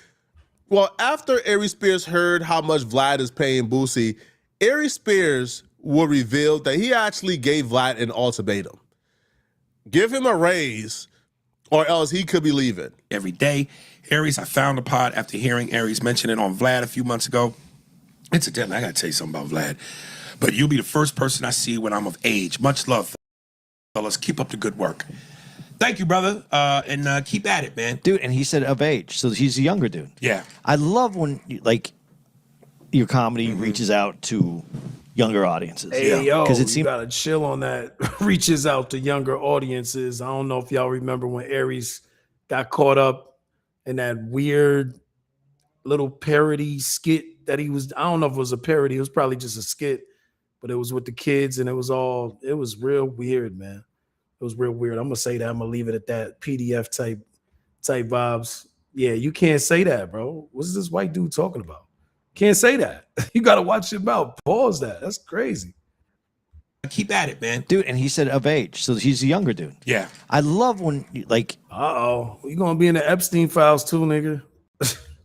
Well, after Aries Spears heard how much Vlad is paying Boosie, Aries Spears will reveal that he actually gave Vlad an ultimatum. Give him a raise or else he could be leaving. Every day, Aries, I found the pod after hearing Aries mention it on Vlad a few months ago. Incidentally, I gotta tell you something about Vlad. But you'll be the first person I see when I'm of age. Much love, fellas. Keep up the good work. Thank you, brother, and keep at it, man. Dude, and he said of age, so he's a younger dude. Yeah. I love when, your comedy reaches out to younger audiences. Hey, yo, because you gotta chill on that. Reaches out to younger audiences. I don't know if y'all remember when Aries got caught up in that weird little parody skit that he was, I don't know if it was a parody, it was probably just a skit but it was with the kids, and it was real weird, man. It was real weird. I'm gonna say that. I'm gonna leave it at that. PDF type vibes. Yeah, you can't say that, bro. What's this white dude talking about? Can't say that. You gotta watch your mouth. Pause that. That's crazy. Keep at it, man. Dude, and he said of age, so he's a younger dude. Yeah. I love when, like... Uh-oh. You gonna be in the Epstein files too, nigga?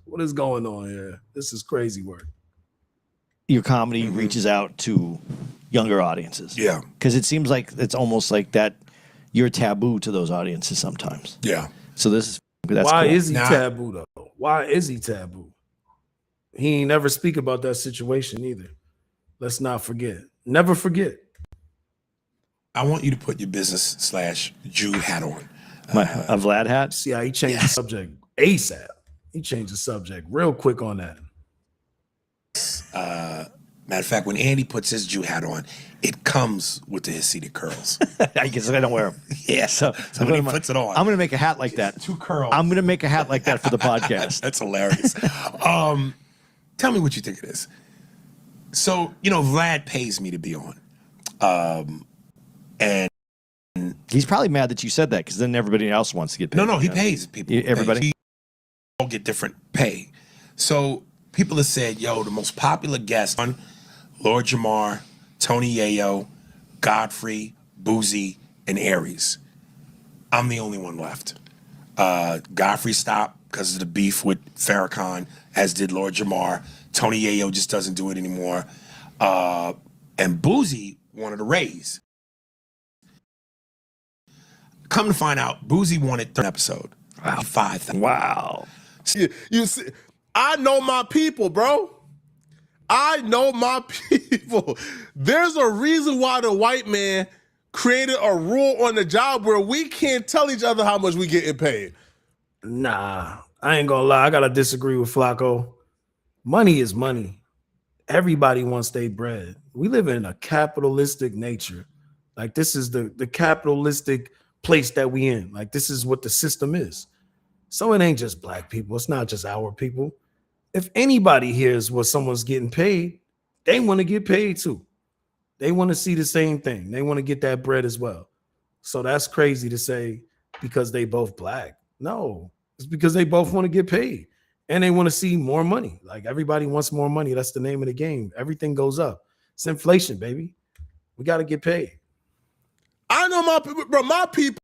What is going on here? This is crazy work. Your comedy reaches out to younger audiences. Yeah. Because it seems like it's almost like that you're taboo to those audiences sometimes. Yeah. So that's Why cool. is he taboo, though? Why is he taboo? He ain't never speak about that situation either. Let's not forget. Never forget. I want you to put your business/Jew hat on. A Vlad hat? See how he changed the subject ASAP. He changed the subject real quick on that. Matter of fact, when Andy puts his Jew hat on, it comes with the Hasidic curls. I guess I don't wear them. Yeah. So when he puts it on. I'm going to make a hat like that. 2 curls. I'm going to make a hat like that for the podcast. That's hilarious. Tell me what you think of this. So, Vlad pays me to be on. And he's probably mad that you said that because then everybody else wants to get paid. No, he pays people. Everybody? We all get different pay. So people have said, yo, the most popular guests on Lord Jamar, Tony Yayo, Godfrey, Boosie, and Aries. I'm the only one left. Godfrey stopped because of the beef with Farrakhan, as did Lord Jamar. Tony Yayo just doesn't do it anymore. And Boosie wanted a raise. Come to find out, Boosie wanted 3rd episode. Wow. 5,000. Wow. You see, I know my people, bro. I know my people. There's a reason why the white man created a rule on the job where we can't tell each other how much we getting paid. Nah, I ain't gonna lie. I gotta disagree with Flacco. Money is money. Everybody wants their bread. We live in a capitalistic nature. Like, this is the capitalistic place that we in. Like, this is what the system is. So it ain't just black people. It's not just our people. If anybody hears what someone's getting paid, they want to get paid too. They want to see the same thing. They want to get that bread as well. So that's crazy to say because they both black. No, it's because they both want to get paid and they want to see more money. Like, everybody wants more money. That's the name of the game. Everything goes up. It's inflation, baby. We got to get paid. I know my people, bro. My people,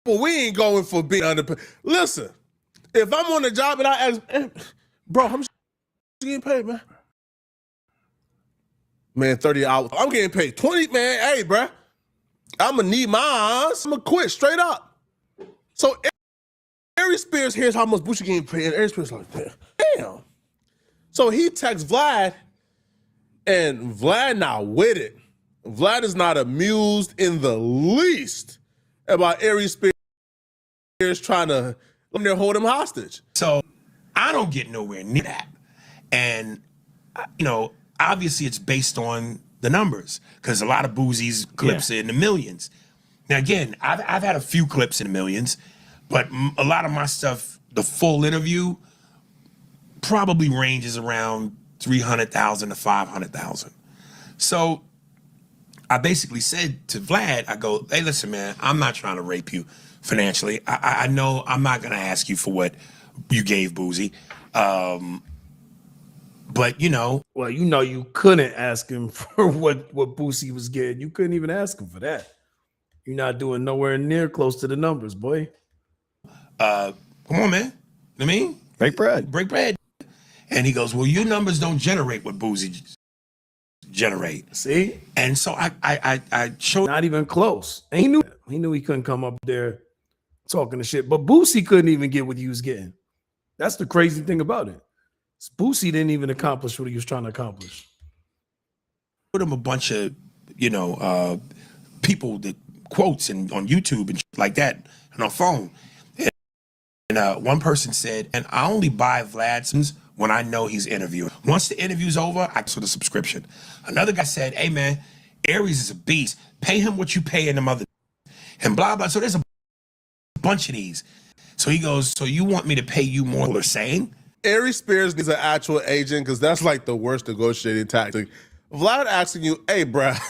we ain't going for being underpaid. Listen, if I'm on the job and I ask, hey, bro, how much you getting paid, man? Man, 30 hours. I'm getting paid 20, man. Hey, bro, I'm gonna need my ass. I'm gonna quit straight up. So Aries Spears hears how much Boosie getting paid, and Aries Spears like, damn. So he texts Vlad, and Vlad not with it. Vlad is not amused in the least about Aries Spears trying to hold him hostage. So I don't get nowhere near that. And, obviously it's based on the numbers because a lot of Boosie's clips are in the millions. Now, again, I've had a few clips in the millions, but a lot of my stuff, the full interview, probably ranges around 300,000 to 500,000. So I basically said to Vlad, I go, hey, listen, man, I'm not trying to rape you financially. I know I'm not going to ask you for what you gave Boosie. But, Well, you couldn't ask him for what Boosie was getting. You couldn't even ask him for that. You're not doing nowhere near close to the numbers, boy. Come on, man. I mean, break bread. Break bread. And he goes, well, your numbers don't generate what Boosie generate. See? And so I showed. Not even close. And he knew he couldn't come up there talking the shit. But Boosie couldn't even get what he was getting. That's the crazy thing about it. Boosie didn't even accomplish what he was trying to accomplish. Put him a bunch of, people that quotes on YouTube and shit like that and on phone. And one person said, and I only buy Vlad's when I know he's interviewing. Once the interview's over, I get a subscription. Another guy said, hey man, Aries is a beast. Pay him what you pay in the mother. And blah, blah. So there's a bunch of these. So he goes, so you want me to pay you more? They're saying? Aries Spears needs an actual agent because that's like the worst negotiating tactic Vlad asking you, hey, bruh,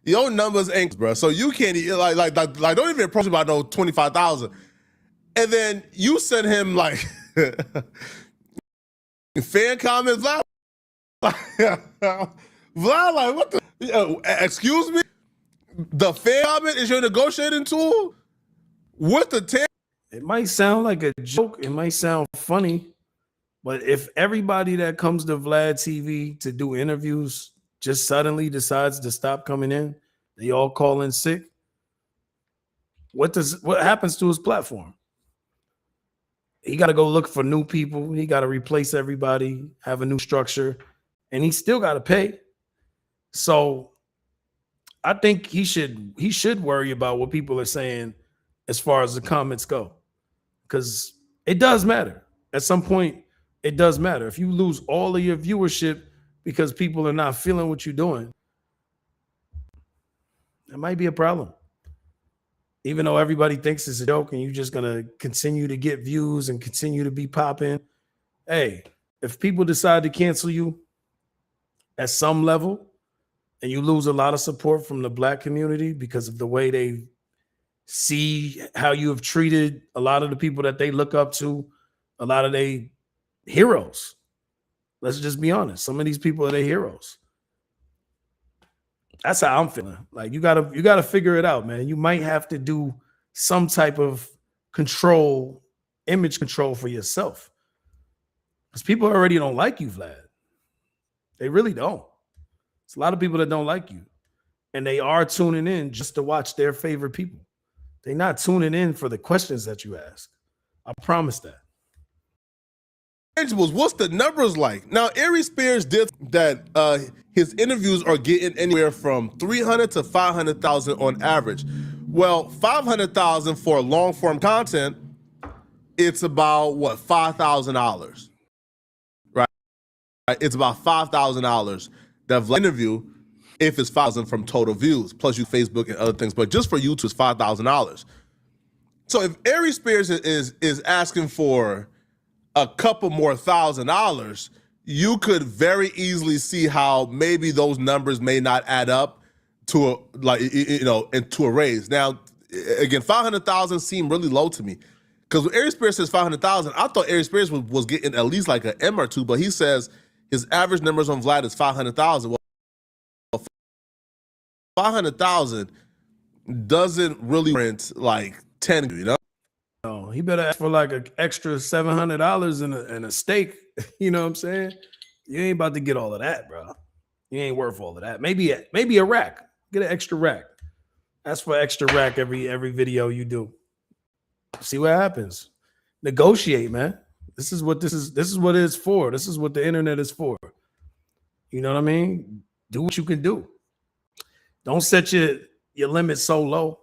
your numbers ain't, bruh, so you can't like don't even approach about no 25,000. And then you send him like fan comments, Vlad. Vlad, like, what the? Excuse me? The fan comment is your negotiating tool? With the 10? It might sound like a joke. It might sound funny. But if everybody that comes to Vlad TV to do interviews just suddenly decides to stop coming in, they all call in sick, what happens to his platform? He got to go look for new people. He got to replace everybody, have a new structure, and he still got to pay. So I think he should worry about what people are saying as far as the comments go, because it does matter. At some point, it does matter. If you lose all of your viewership because people are not feeling what you're doing, it might be a problem. Even though everybody thinks it's a joke and you're just going to continue to get views and continue to be popping. Hey, if people decide to cancel you at some level and you lose a lot of support from the Black community because of the way they see how you have treated a lot of the people that they look up to, a lot of their heroes. Let's just be honest. Some of these people are their heroes. That's how I'm feeling. Like you gotta figure it out, man. You might have to do some type of control, image control for yourself. Because people already don't like you, Vlad. They really don't. It's a lot of people that don't like you. And they are tuning in just to watch their favorite people. They're not tuning in for the questions that you ask. I promise that. What's the numbers like? Now, Aries Spears did that his interviews are getting anywhere from 300 to 500,000 on average. Well, 500,000 for long form content, it's about what, $5,000, right? It's about $5,000 that Vlad interview if it's 5,000 from total views, plus you Facebook and other things. But just for YouTube, it's $5,000. So if Aries Spears is asking for a couple more $1,000, you could very easily see how maybe those numbers may not add up to into a raise. Now, again, 500,000 seemed really low to me because when Aries Spears says 500,000, I thought Aries Spears was getting at least like an M or two, but he says his average numbers on Vlad is 500,000. Well, 500,000 doesn't really rent like 10, you know? No, he better ask for like an extra $700 and a steak. You know what I'm saying? You ain't about to get all of that, bro. You ain't worth all of that. Maybe a rack. Get an extra rack. Ask for extra rack every video you do. See what happens. Negotiate, man. This is what it's for. This is what the internet is for. You know what I mean? Do what you can do. Don't set your limit so low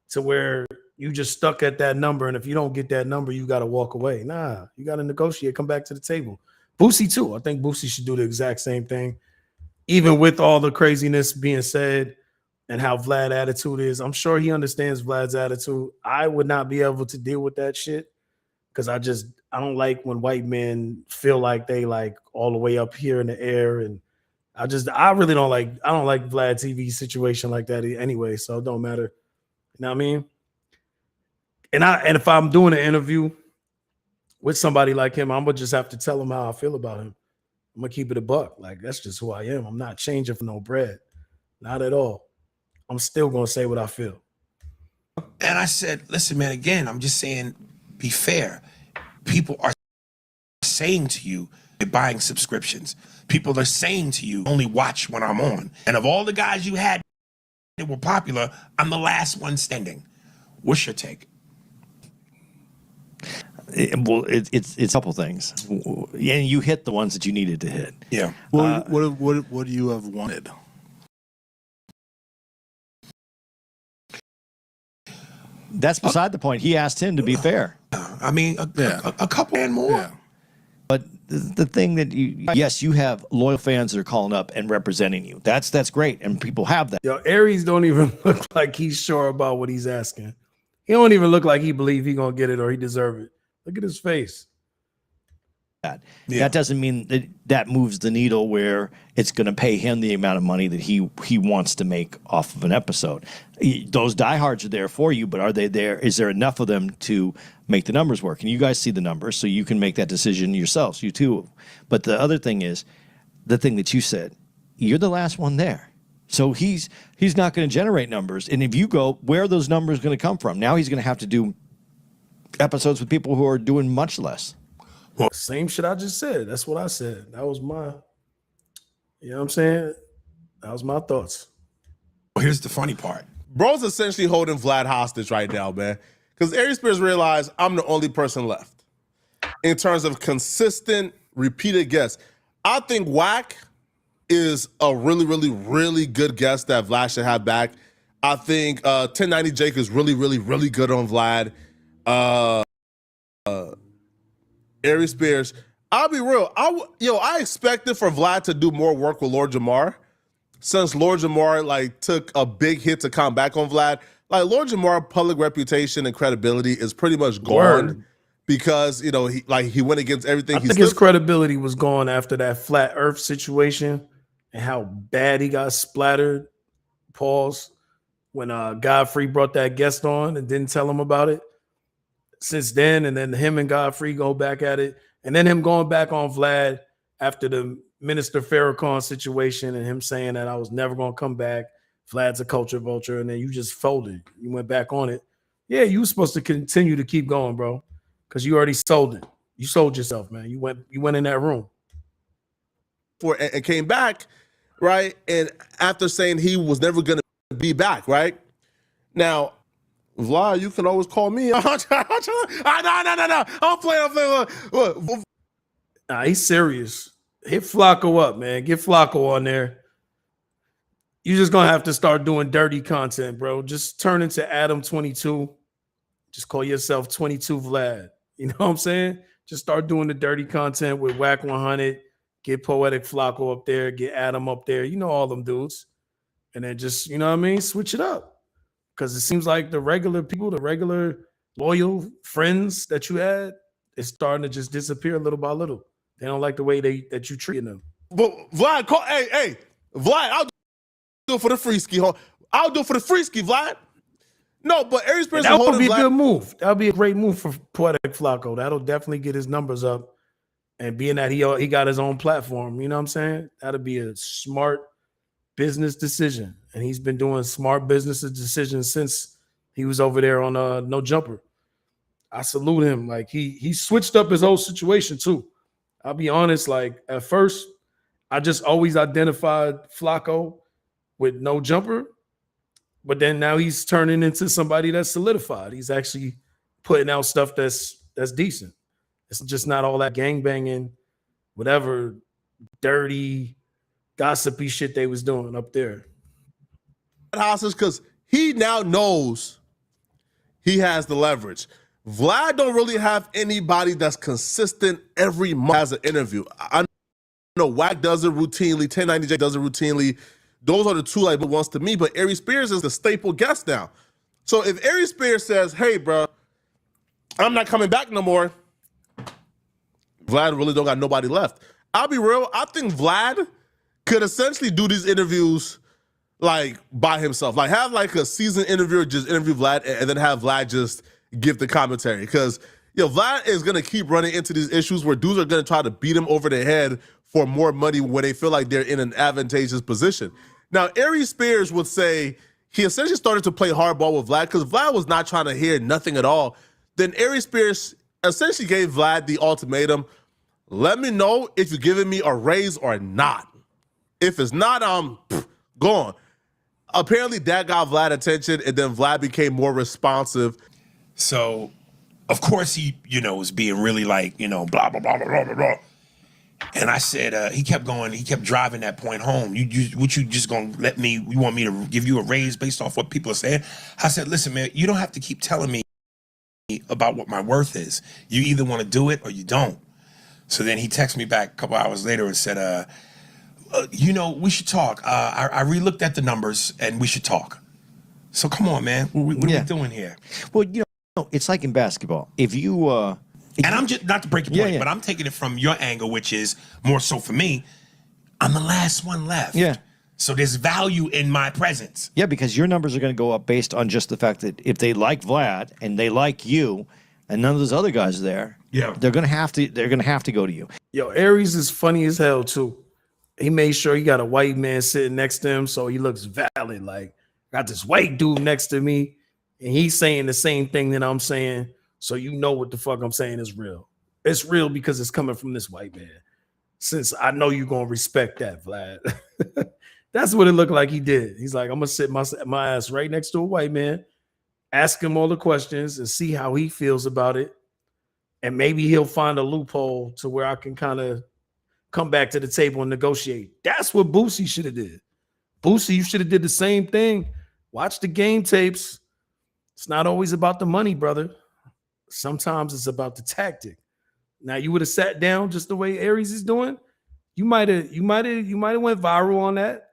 to where you just stuck at that number, and if you don't get that number, you got to walk away. Nah, you got to negotiate, come back to the table. Boosie too. I think Boosie should do the exact same thing. Even with all the craziness being said and how Vlad's attitude is, I'm sure he understands Vlad's attitude. I would not be able to deal with that shit because I don't like when white men feel like they like all the way up here in the air, and I don't like Vlad TV situation like that anyway, so it don't matter. You know what I mean? And if I'm doing an interview with somebody like him, I'm gonna just have to tell him how I feel about him. I'm gonna keep it a buck. Like, that's just who I am. I'm not changing for no bread. Not at all. I'm still gonna say what I feel. And I said, listen, man, again, I'm just saying, be fair. People are saying to you, they're buying subscriptions. People are saying to you, only watch when I'm on. And of all the guys you had that were popular, I'm the last one standing. What's your take? It's a couple things, and you hit the ones that you needed to hit. Yeah. What do you have wanted? That's beside the point. He asked him to be fair. I mean, a couple and more. Yeah. But the thing that you have loyal fans that are calling up and representing you. That's great, and people have that. Yo, Aries don't even look like he's sure about what he's asking. He don't even look like he believe he gonna get it or he deserve it. Look at his face. That doesn't mean that that moves the needle where it's going to pay him the amount of money that he wants to make off of an episode. Those diehards are there for you, but are they there? Is there enough of them to make the numbers work? And you guys see the numbers, so you can make that decision yourselves, you too. But the other thing is, the thing that you said, you're the last one there. So he's not going to generate numbers. And if you go, where are those numbers going to come from? Now he's going to have to do episodes with people who are doing much less. Well, same shit I just said. That's what I said. That was my, you know what I'm saying? That was my thoughts. Well, here's the funny part. Bro's essentially holding Vlad hostage right now, man. Because Aries Spears realized I'm the only person left in terms of consistent, repeated guests. I think Wack is a really, really, really good guest that Vlad should have back. I think 1090 Jake is really, really, really good on Vlad. Aries Spears. I'll be real. I expected for Vlad to do more work with Lord Jamar, since Lord Jamar took a big hit to come back on Vlad. Lord Jamar public reputation and credibility is pretty much gone because he went against everything. I think his credibility was gone after that flat Earth situation and how bad he got splattered. Pause. When Godfrey brought that guest on and didn't tell him about it. Since then, and then him and Godfrey go back at it, and then him going back on Vlad after the Minister Farrakhan situation and him saying that I was never going to come back. Vlad's a culture vulture, and then you just folded. You went back on it. Yeah, you were supposed to continue to keep going, bro, because you already sold it. You sold yourself, man. You went in that room. And came back, right? And after saying he was never going to be back, right? Now, Vlad, you can always call me. No. I'm playing. Nah, he's serious. Hit Flacco up, man. Get Flacco on there. You're just going to have to start doing dirty content, bro. Just turn into Adam 22. Just call yourself 22 Vlad. You know what I'm saying? Just start doing the dirty content with Whack 100. Get Poetic Flacco up there. Get Adam up there. You know all them dudes. And then just, you know what I mean? Switch it up. Because it seems like the regular people, the regular loyal friends that you had, it's starting to just disappear little by little. They don't like the way that you treat them. But Vlad, hey, Vlad, I'll do it for the free ski. I'll do it for the free ski, Vlad. No, but Aries Spears that would be a good move. That would be a great move for Poetic Flacco. That'll definitely get his numbers up. And being that he got his own platform, you know what I'm saying? That'll be a smart business decision. And he's been doing smart business decisions since he was over there on No Jumper. I salute him. Like he switched up his whole situation too. I'll be honest, at first, I just always identified Flacco with No Jumper, but then now he's turning into somebody that's solidified. He's actually putting out stuff that's decent. It's just not all that gangbanging, whatever dirty, gossipy shit they was doing up there. Hostage because he now knows he has the leverage. Vlad don't really have anybody that's consistent every month as an interview. I know Wack does it routinely, 1090J does it routinely. Those are the two ones to me, but Aries Spears is the staple guest now. So if Aries Spears says, hey, bro, I'm not coming back no more, Vlad really don't got nobody left. I'll be real, I think Vlad could essentially do these interviews by himself. Have a seasoned interviewer just interview Vlad and then have Vlad just give the commentary. Because Vlad is gonna keep running into these issues where dudes are gonna try to beat him over the head for more money when they feel like they're in an advantageous position. Now, Aries Spears would say he essentially started to play hardball with Vlad because Vlad was not trying to hear nothing at all. Then Aries Spears essentially gave Vlad the ultimatum, let me know if you're giving me a raise or not. If it's not, I'm gone. Apparently that got Vlad attention, and then Vlad became more responsive. So, of course, he, was being really blah, blah, blah, blah, blah, blah, blah. And I said, he kept driving that point home. You just gonna you want me to give you a raise based off what people are saying? I said, listen, man, you don't have to keep telling me about what my worth is. You either want to do it or you don't. So then he texted me back a couple hours later and said, we should talk. I re-looked at the numbers and we should talk. So come on, man. What are we doing here? Well, it's like in basketball. If you And I'm just, not to break your point, but I'm taking it from your angle, which is more so for me, I'm the last one left. Yeah. So there's value in my presence. Yeah, because your numbers are going to go up based on just the fact that if they like Vlad and they like you, and none of those other guys are there, they're going to have to. They're going to have to go to you. Yo, Aries is funny as hell too. He made sure he got a white man sitting next to him, so he looks valid. Like, got this white dude next to me, and he's saying the same thing that I'm saying. So you know what the fuck I'm saying is real. It's real because it's coming from this white man. Since I know you're gonna respect that, Vlad. That's what it looked like he did. He's like, I'm gonna sit my ass right next to a white man, ask him all the questions, and see how he feels about it. And maybe he'll find a loophole to where I can kind of come back to the table and negotiate. That's what Boosie should have did. Boosie, you should have did the same thing. Watch the game tapes. It's not always about the money, brother. Sometimes it's about the tactic. Now you would have sat down just the way Aries is doing. You might have went viral on that.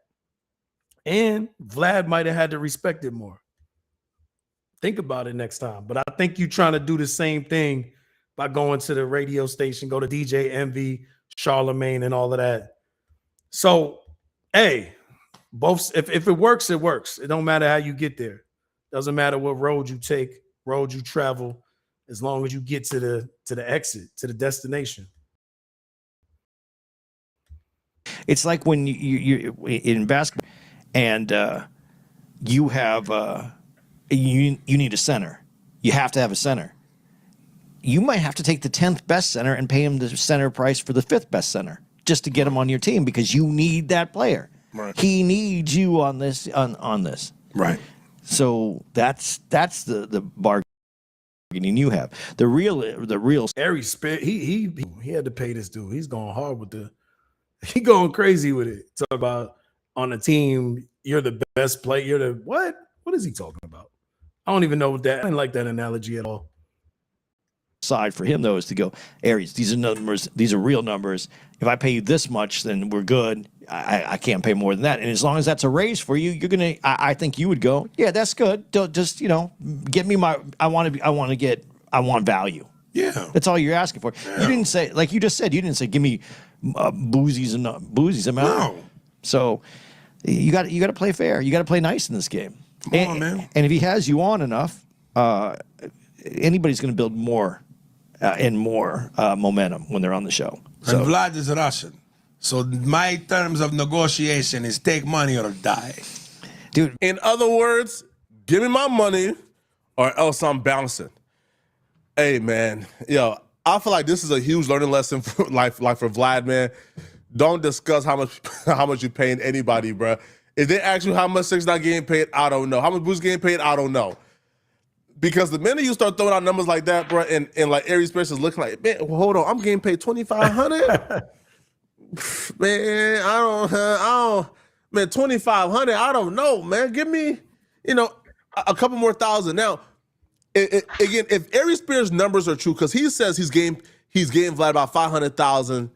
And Vlad might have had to respect it more. Think about it next time. But I think you're trying to do the same thing by going to the radio station, go to DJ Envy, Charlemagne, and all of that. So, hey, both if it works, it works. It don't matter how you get there. Doesn't matter what road you take, road you travel, as long as you get to the exit, to the destination. It's like when you in basketball and you have you need a center. You have to have a center. You might have to take the 10th best center and pay him the center price for the 5th best center just to get him on your team because you need that player. Right. He needs you on this on this. Right. So that's the bargaining you have. The real Aries Spears, he had to pay this dude. He's going hard with he going crazy with it. Talk about on a team, you're the best player. You're the what? What is he talking about? I don't even know that. I didn't like that analogy at all. side for him though is to go, Aries, these are numbers, these are real numbers. If I pay you this much, then we're good. I can't pay more than that. And as long as that's a raise for you, you're gonna. I think you would go, yeah, that's good. Don't just get me my. I want value. Yeah, that's all you're asking for. Yeah. You didn't say, like you just said, you didn't say give me Boosie's amount. No. So you got to play fair. You got to play nice in this game. Come on, man. And if he has you on enough, anybody's going to build more and more momentum when they're on the show. So. And Vlad is Russian. So my terms of negotiation is take money or die. Dude. In other words, give me my money or else I'm bouncing. Hey, man. Yo, I feel like this is a huge learning lesson for like for Vlad, man. Don't discuss how much you're paying anybody, bro. If they ask you how much 6ix9ine getting paid, I don't know. How much Boosie getting paid, I don't know. Because the minute you start throwing out numbers like that, bro, and like Aries Spears is looking like, man, hold on, I'm getting paid $2,500. Man, I don't, man, $2,500. I don't know, man. Give me, a couple more thousand. Now, again, if Aries Spears' numbers are true, because he says he's getting Vlad about 500,000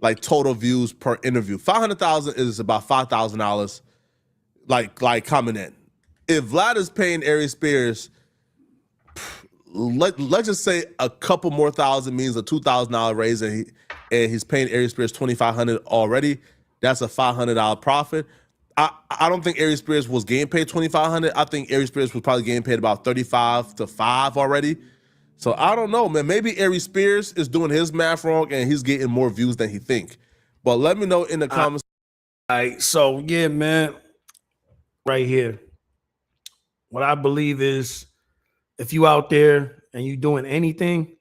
like total views per interview. 500,000 is about $5,000, like coming in. If Vlad is paying Aries Spears, let's just say a couple more thousand means a $2,000 raise, and he's paying Aries Spears $2,500 already. That's a $500 profit. I don't think Aries Spears was getting paid $2,500. I think Aries Spears was probably getting paid about $35 to $5 already. So I don't know, man. Maybe Aries Spears is doing his math wrong and he's getting more views than he think. But let me know in the comments. All right, so yeah, man. Right here. What I believe is if you out there and you doing anything,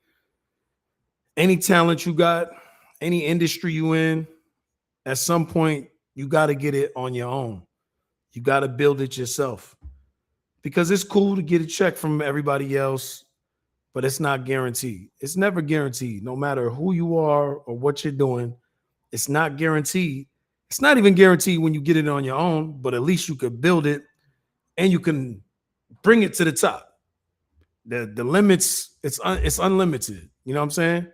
any talent you got, any industry you in, at some point you got to get it on your own. You got to build it yourself. Because it's cool to get a check from everybody else, but it's not guaranteed. It's never guaranteed, no matter who you are or what you're doing. It's not guaranteed. It's not even guaranteed when you get it on your own, but at least you could build it and you can bring it to the top. The limits, it's unlimited. You know what I'm saying?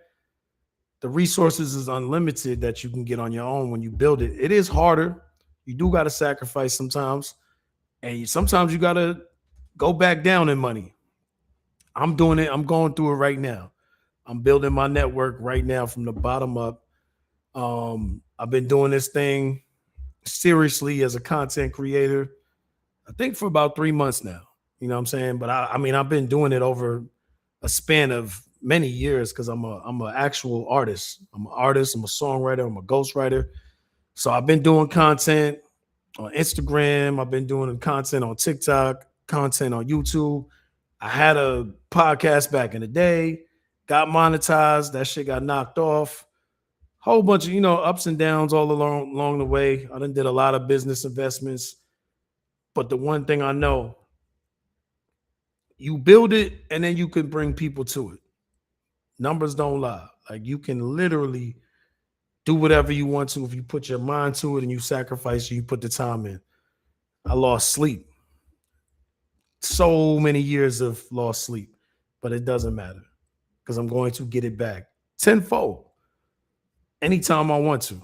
The resources is unlimited that you can get on your own when you build it. It is harder. You do got to sacrifice sometimes. And sometimes you got to go back down in money. I'm doing it. I'm going through it right now. I'm building my network right now from the bottom up. I've been doing this thing seriously as a content creator, I think for about 3 months now. You know what I'm saying? But I mean, I've been doing it over a span of many years because I'm an actual artist. I'm an artist, I'm a songwriter, I'm a ghostwriter. So I've been doing content on Instagram, I've been doing content on TikTok, content on YouTube. I had a podcast back in the day, got monetized, that shit got knocked off. Whole bunch of, ups and downs all along the way. I done did a lot of business investments. But the one thing I know, you build it and then you can bring people to it. Numbers don't lie. Like you can literally do whatever you want to if you put your mind to it and you sacrifice, you put the time in. I lost sleep. So many years of lost sleep, but it doesn't matter because I'm going to get it back tenfold anytime I want to.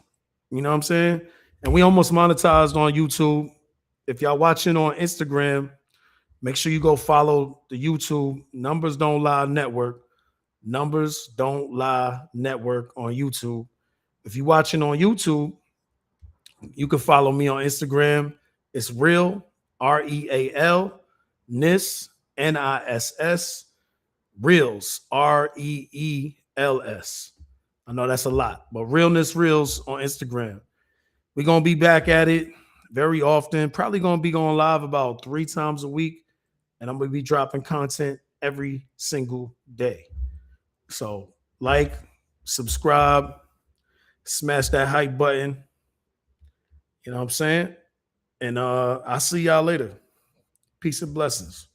You know what I'm saying? And we almost monetized on YouTube. If y'all watching on Instagram, make sure you go follow the YouTube Numbers Don't Lie Network. Numbers Don't Lie Network on YouTube. If you're watching on YouTube, you can follow me on Instagram. It's real, REAL, NIS, NISS, Reels, REELS. I know that's a lot, but Realness Reels on Instagram. We're going to be back at it very often. Probably going to be going live about 3 times a week. And I'm going to be dropping content every single day. So like, subscribe, smash that hype button. You know what I'm saying? And I'll see y'all later. Peace and blessings.